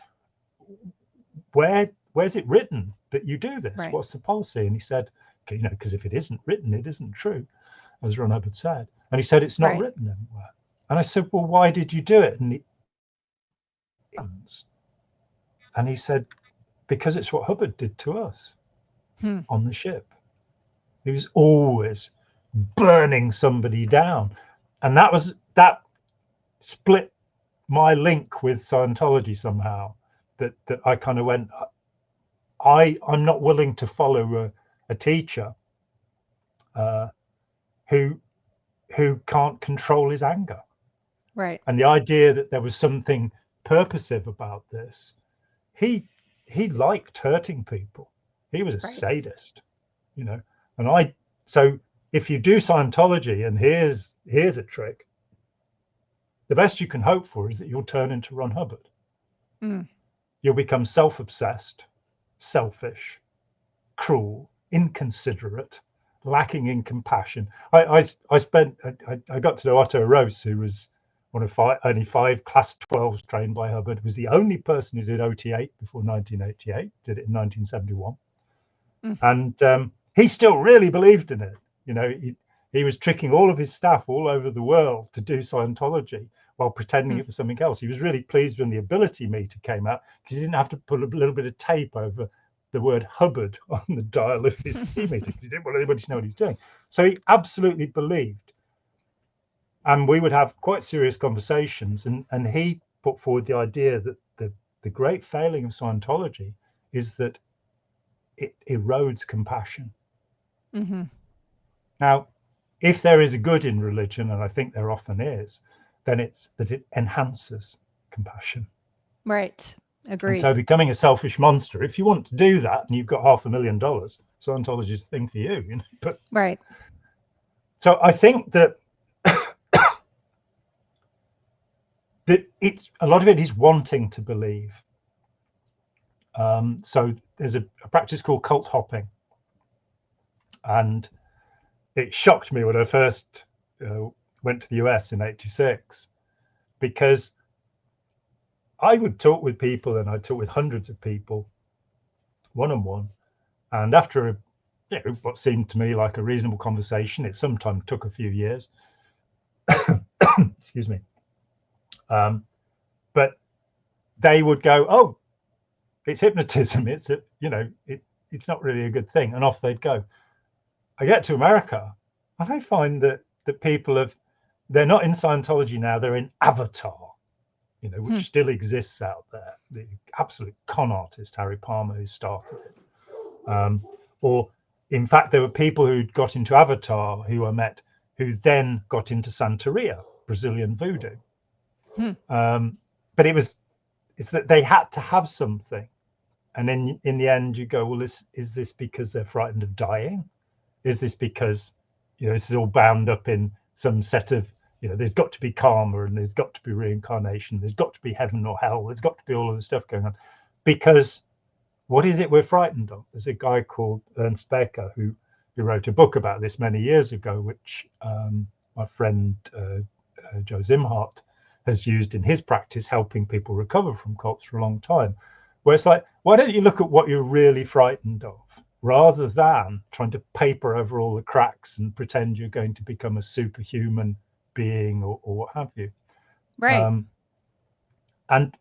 where's it written that you do this? Right. What's the policy? And he said, because if it isn't written, it isn't true, as Ron Hubbard said. And he said, it's not written anywhere. And I said, well, why did you do it? And he said, because it's what Hubbard did to us on the ship. He was always burning somebody down. And that split my link with Scientology somehow, that I kind of went, I'm not willing to follow a teacher who can't control his anger. Right. And the idea that there was something purposive about this, he liked hurting people. He was a sadist, and so if you do Scientology, and here's a trick, the best you can hope for is that you'll turn into Ron Hubbard. You'll become self-obsessed, selfish, cruel, inconsiderate, lacking in compassion. I got to know Otto Rose, who was one of only 5 class 12s trained by Hubbard, was the only person who did OT8 before 1988, did it in 1971. And he still really believed in it. He was tricking all of his staff all over the world to do Scientology while pretending it was something else. He was really pleased when the ability meter came out because he didn't have to put a little bit of tape over the word Hubbard on the dial of his e-meter because he didn't want anybody to know what he was doing. So he absolutely believed. And we would have quite serious conversations. And he put forward the idea that the great failing of Scientology is that it erodes compassion. Now, if there is a good in religion, and I think there often is, then it's that it enhances compassion. Right. Agreed. And so becoming a selfish monster, if you want to do that and you've got $500,000, Scientology is the thing for you. But right. So I think that it's a lot of it is wanting to believe. So there's a practice called cult hopping, and it shocked me when I first went to the US in '86, because I would talk with people, and I'd talk with hundreds of people one-on-one, and after what seemed to me like a reasonable conversation, it sometimes took a few years. Excuse me. But they would go, "Oh, it's hypnotism. It's it's not really a good thing," and off they'd go. I get to America, and I find that people they're not in Scientology now; they're in Avatar, which still exists out there. The absolute con artist Harry Palmer, who started it, or in fact, there were people who got into Avatar who I met, who then got into Santeria, Brazilian voodoo. But it's that they had to have something, and then in the end you go, well, is this because they're frightened of dying? Is this because this is all bound up in some set of there's got to be karma, and there's got to be reincarnation, there's got to be heaven or hell, there's got to be all of this stuff going on? Because what is it we're frightened of? There's a guy called Ernst Becker who wrote a book about this many years ago, which my friend Joe Zimhart has used in his practice, helping people recover from cults for a long time. where it's like, why don't you look at what you're really frightened of, rather than trying to paper over all the cracks and pretend you're going to become a superhuman being or what have you. Right. And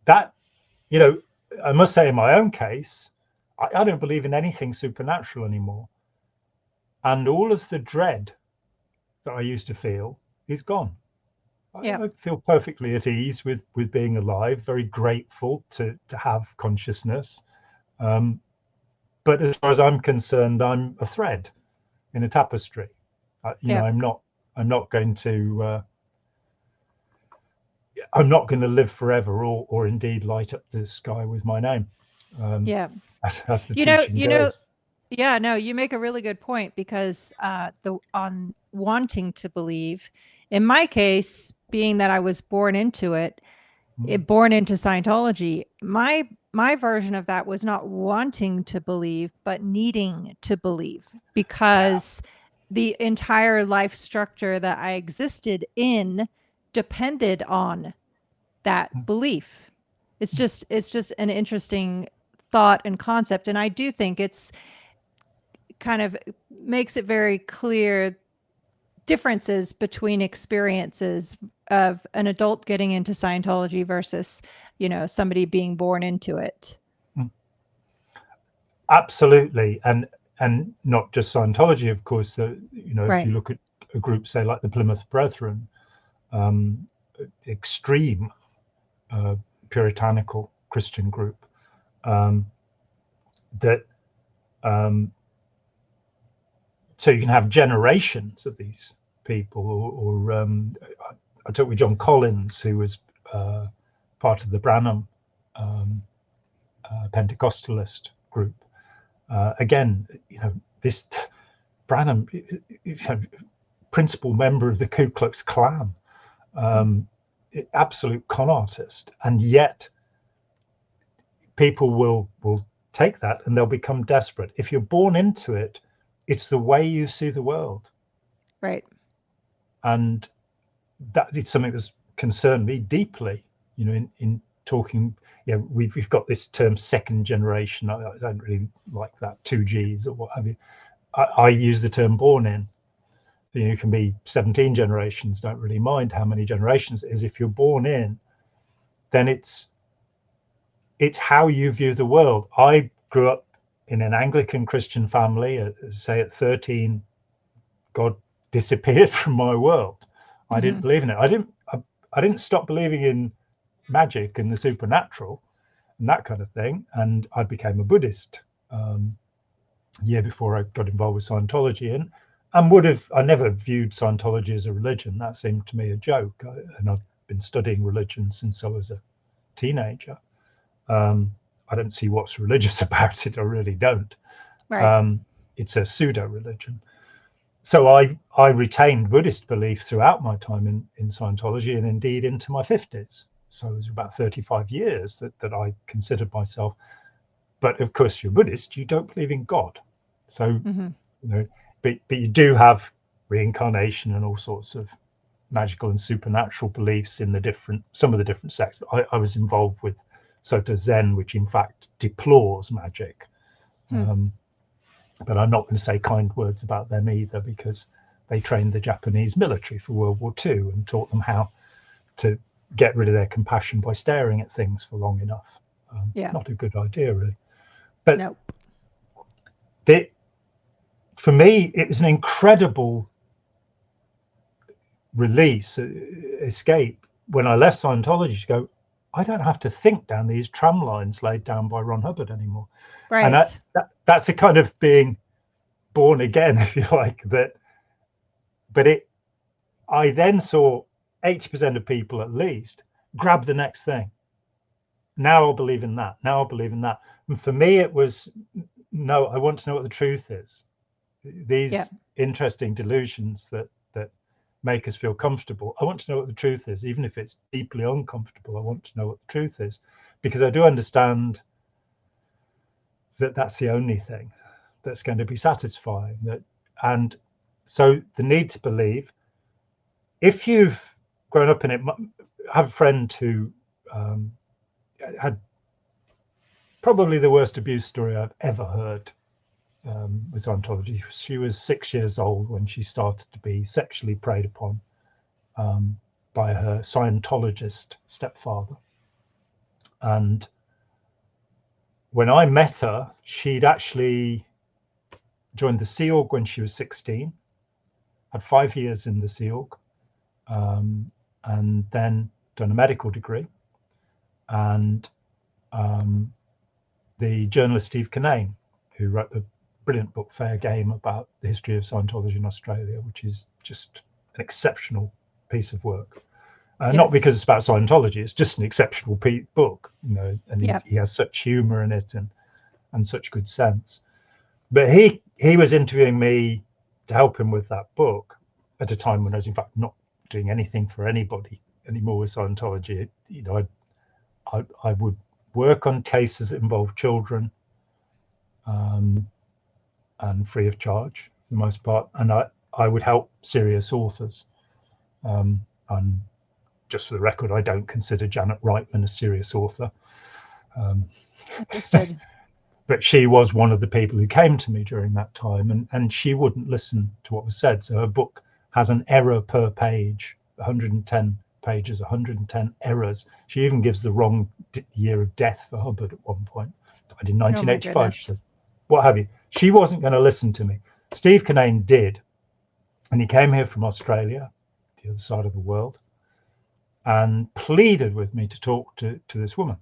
that, you know, I must say in my own case, I don't believe in anything supernatural anymore. And all of the dread that I used to feel is gone. Yeah. I feel perfectly at ease with being alive, very grateful to have consciousness. But as far as I'm concerned, I'm a thread in a tapestry. You know, I'm not going to live forever, or indeed light up the sky with my name. As the teaching goes. Yeah, no, you make a really good point, because on wanting to believe, in my case, being that I was born into born into Scientology, my version of that was not wanting to believe, but needing to believe, because the entire life structure that I existed in depended on that belief. It's just an interesting thought and concept, and I do think it's kind of makes it very clear differences between experiences of an adult getting into Scientology versus, you know, somebody being born into it. Absolutely. And not just Scientology, of course. You know, Right. if you look at a group, say, like the Plymouth Brethren, extreme puritanical Christian group, that so you can have generations of these people, or I talked with John Collins, who was part of the Branham Pentecostalist group. Again, you know, this Branham, principal member of the Ku Klux Klan, absolute con artist, and yet people will take that and they'll become desperate. If you're born into it, it's the way you see the world. Right. And that is something that's concerned me deeply, you know, in talking. Yeah, we've got this term second generation. I don't really like that, 2Gs or what have you. I use the term born in. You know, you can be 17 generations, don't really mind how many generations it is. If you're born in, then it's how you view the world. I grew up in an Anglican Christian family. Say at 13, God disappeared from my world. I didn't believe in it. I didn't stop believing in magic and the supernatural and that kind of thing. And I became a Buddhist a year before I got involved with Scientology, and I never viewed Scientology as a religion. That seemed to me a joke. And I've been studying religion since I was a teenager. I don't see what's religious about it. I really don't. Right. It's a pseudo religion. So I retained Buddhist belief throughout my time in Scientology, and indeed into my 50s. So it was about 35 years that I considered myself. But of course, you're Buddhist, you don't believe in God. So, you know, but you do have reincarnation and all sorts of magical and supernatural beliefs in some of the different sects. I was involved with Soto Zen, which in fact deplores magic. But I'm not going to say kind words about them either, because they trained the Japanese military for World War II and taught them how to get rid of their compassion by staring at things for long enough. Not a good idea, really. But nope. For me, it was an incredible release, escape, when I left Scientology, to go, I don't have to think down these tram lines laid down by Ron Hubbard anymore. Right. And that's a kind of being born again, if you like. But I then saw 80% of people at least grab the next thing. Now I'll believe in that. Now I'll believe in that. And for me, it was, no, I want to know what the truth is. These interesting delusions that make us feel comfortable. I want to know what the truth is, even if it's deeply uncomfortable. I want to know what the truth is, because I do understand that that's the only thing that's going to be satisfying. And so the need to believe. If you've grown up in it, I have a friend who had probably the worst abuse story I've ever heard with Scientology. She was 6 years old when she started to be sexually preyed upon by her Scientologist stepfather. And when I met her, she'd actually joined the Sea Org when she was 16, had 5 years in the Sea Org, and then done a medical degree. And the journalist Steve Kinane, who wrote the brilliant book Fair Game about the history of Scientology in Australia, which is just an exceptional piece of work. Not because it's about Scientology, it's just an exceptional book, you know, and he has such humor in it and such good sense. But he was interviewing me to help him with that book at a time when I was in fact not doing anything for anybody anymore with Scientology. You know, I would work on cases that involve children, and free of charge for the most part, and I would help serious authors. And just for the record, I don't consider Janet Reitman a serious author. Understood. But she was one of the people who came to me during that time, and she wouldn't listen to what was said. So her book has an error per page, 110 pages, 110 errors. She even gives the wrong year of death for Hubbard at one point. Died in 1985. She says, what have you? She wasn't going to listen to me. Steve Kinane did. And he came here from Australia, the other side of the world, and pleaded with me to talk to this woman.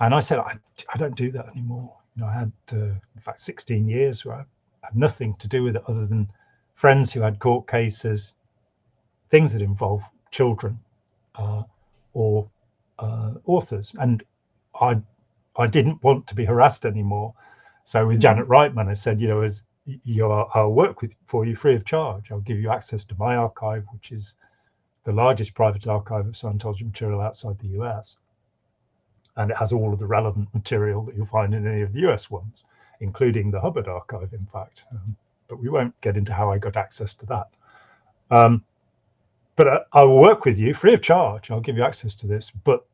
And I said, I don't do that anymore. You know, I had, in fact, 16 years where I had nothing to do with it other than friends who had court cases, things that involve children or authors. And I didn't want to be harassed anymore. So with Janet Reitman, I said, you know, I'll work for you free of charge. I'll give you access to my archive, which is the largest private archive of Scientology material outside the US. And it has all of the relevant material that you'll find in any of the US ones, including the Hubbard archive, in fact. But we won't get into how I got access to that. But I will work with you free of charge. I'll give you access to this, but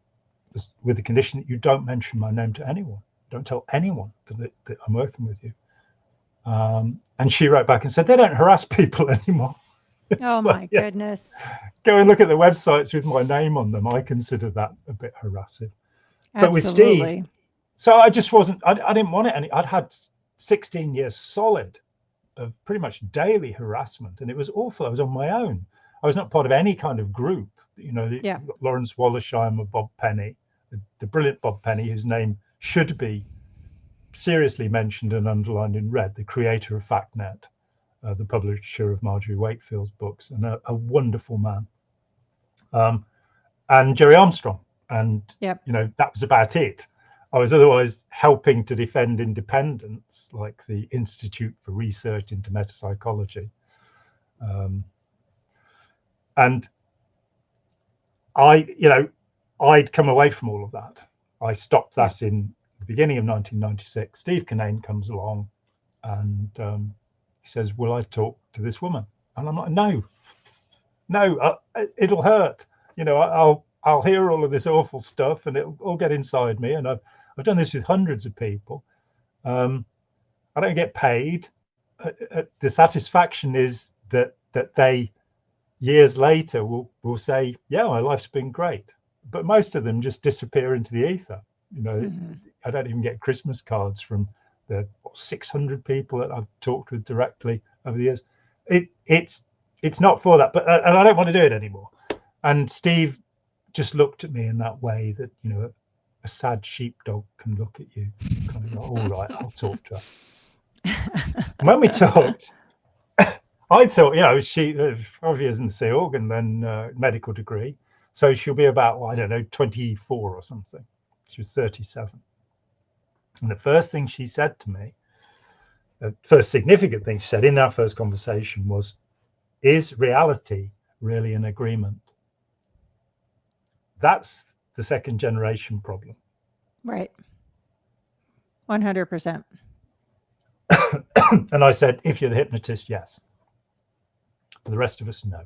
with the condition that you don't mention my name to anyone. Don't tell anyone that I'm working with you. And she wrote back and said, they don't harass people anymore. Oh my goodness. Go and look at the websites with my name on them. I consider that a bit harassing. Absolutely. But with Steve, so I just wasn't, I didn't want it. I'd had 16 years solid of pretty much daily harassment, and it was awful. I was on my own. I was not part of any kind of group. You know, Lawrence Wollersheim, Bob Penny, the brilliant Bob Penny, whose name should be seriously mentioned and underlined in red, the creator of FactNet, the publisher of Marjorie Wakefield's books, and a wonderful man. And Jerry Armstrong. And, you know, that was about it. I was otherwise helping to defend independence, like the Institute for Research into Metapsychology. And I'd come away from all of that. I stopped that in the beginning of 1996. Steve Kinane comes along and he says, will I talk to this woman? And I'm like, no, it'll hurt. You know, I'll hear all of this awful stuff and it'll all get inside me. And I've done this with hundreds of people. I don't get paid. The satisfaction is that they, years later, will say, yeah, my life's been great. But most of them just disappear into the ether. You know, I don't even get Christmas cards from the 600 people that I've talked with directly over the years. It's not for that, and I don't want to do it anymore. And Steve just looked at me in that way that, you know, a sad sheepdog can look at you, kind of like, all right, I'll talk to her. And when we talked, I thought, you know, she 5 years in the Sea Org and then medical degree, so she'll be about, well, I don't know, 24 or something. She was 37. And the first thing she said to me, the first significant thing she said in our first conversation was, is reality really an agreement? That's the second generation problem. Right. 100%. And I said, if you're the hypnotist, yes. For the rest of us, no.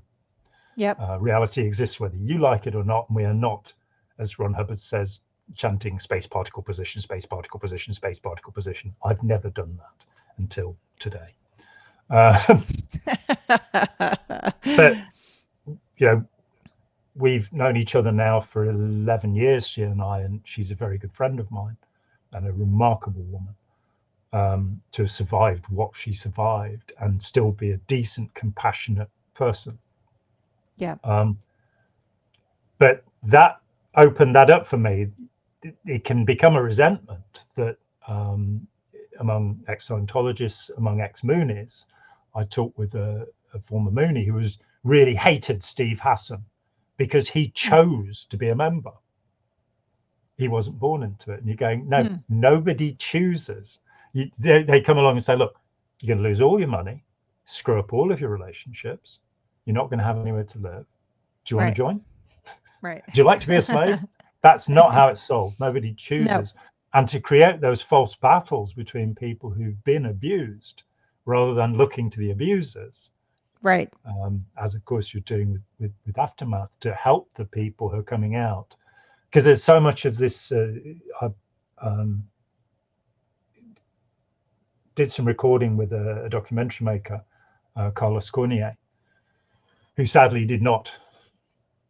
Yep. Reality exists whether you like it or not. And we are not, as Ron Hubbard says, chanting space particle position, space particle position, space particle position. I've never done that until today. But, you know, we've known each other now for 11 years, she and I, and she's a very good friend of mine and a remarkable woman, to have survived what she survived and still be a decent, compassionate person. Yeah. But that opened that up for me. It can become a resentment that among ex-Scientologists, among ex-Moonies. I talked with a former Moonie who was really hated Steve Hassan because he chose to be a member. He wasn't born into it. And you're going, no, nobody chooses. They come along and say, look, you're going to lose all your money, screw up all of your relationships. You're not going to have anywhere to live. Do you want to join? Right. Do you like to be a slave? That's not how it's sold. Nobody chooses. No. And to create those false battles between people who've been abused rather than looking to the abusers. Right. As of course you're doing with Aftermath, to help the people who are coming out. Because there's so much of this. I did some recording with a documentary maker, Carlos Cornier, who sadly did not,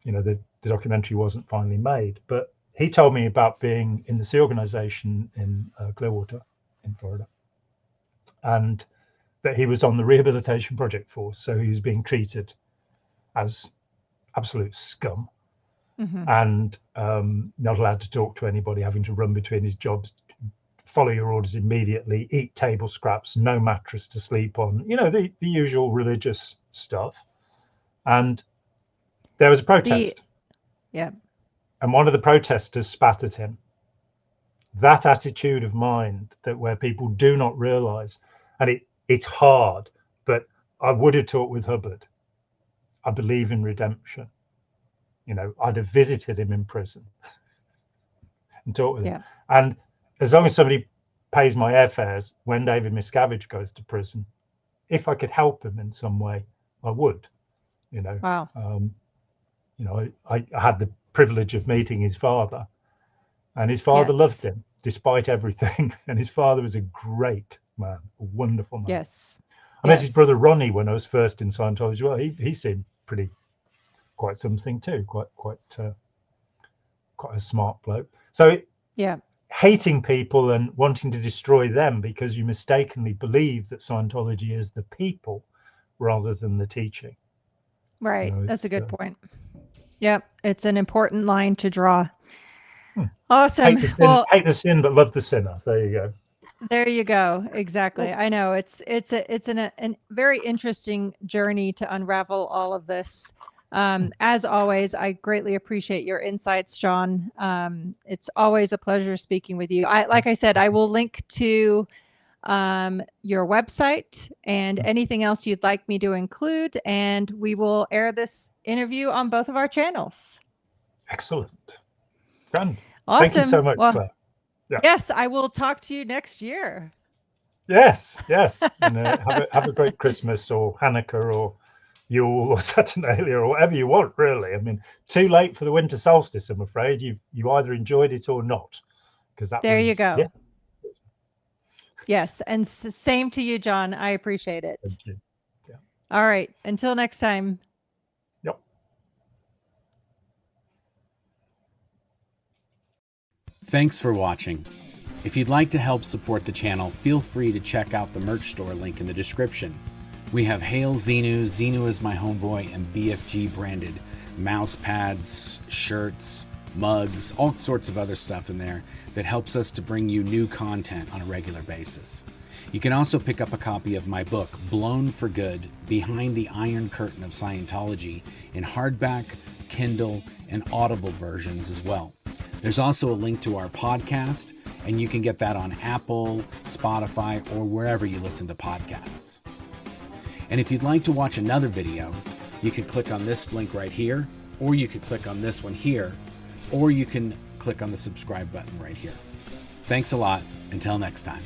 the documentary wasn't finally made, but he told me about being in the Sea Organization in Clearwater in Florida, and that he was on the rehabilitation project force, so he was being treated as absolute scum, and not allowed to talk to anybody, having to run between his jobs, follow your orders immediately, eat table scraps, no mattress to sleep on, the usual religious stuff. And there was a protest. And one of the protesters spat at him. That attitude of mind, that where people do not realize, and it's hard, but I would have talked with Hubbard. I believe in redemption. I'd have visited him in prison and talked with him. And as long as somebody pays my airfares when David Miscavige goes to prison, if I could help him in some way, I would. Wow. I had the privilege of meeting his father, and his father loved him despite everything. And his father was a great man, a wonderful man. Yes. I met his brother Ronnie when I was first in Scientology. Well, he seemed quite something too, quite a smart bloke. So hating people and wanting to destroy them because you mistakenly believe that Scientology is the people rather than the teaching. Right. That's a good point. Yep. It's an important line to draw. Awesome. Hate the sin, but love the sinner. There you go. There you go. Exactly. I know it's a very interesting journey to unravel all of this. As always, I greatly appreciate your insights, Jon. It's always a pleasure speaking with you. Like I said, I will link to your website and anything else you'd like me to include, and we will air this interview on both of our channels. Excellent. Done. Awesome. Thank you so much, Claire. Yes, I will talk to you next year. Yes. And have a great Christmas or Hanukkah or Yule or Saturnalia or whatever you want, really. I mean, too late for the winter solstice, I'm afraid. You either enjoyed it or not, because you go. Yeah. Yes, and same to you, Jon. I appreciate it. Thank you. Yeah. All right. Until next time. Yep. Thanks for watching. If you'd like to help support the channel, feel free to check out the merch store link in the description. We have Hail Xenu, Xenu is my homeboy, and BFG branded mouse pads, shirts, mugs, all sorts of other stuff in there that helps us to bring you new content on a regular basis. You can also pick up a copy of my book, Blown for Good, Behind the Iron Curtain of Scientology, in hardback, Kindle, and Audible versions as well. There's also a link to our podcast, and you can get that on Apple, Spotify, or wherever you listen to podcasts. And if you'd like to watch another video, you can click on this link right here, or you can click on this one here, or you can click on the subscribe button right here. Thanks a lot. Until next time.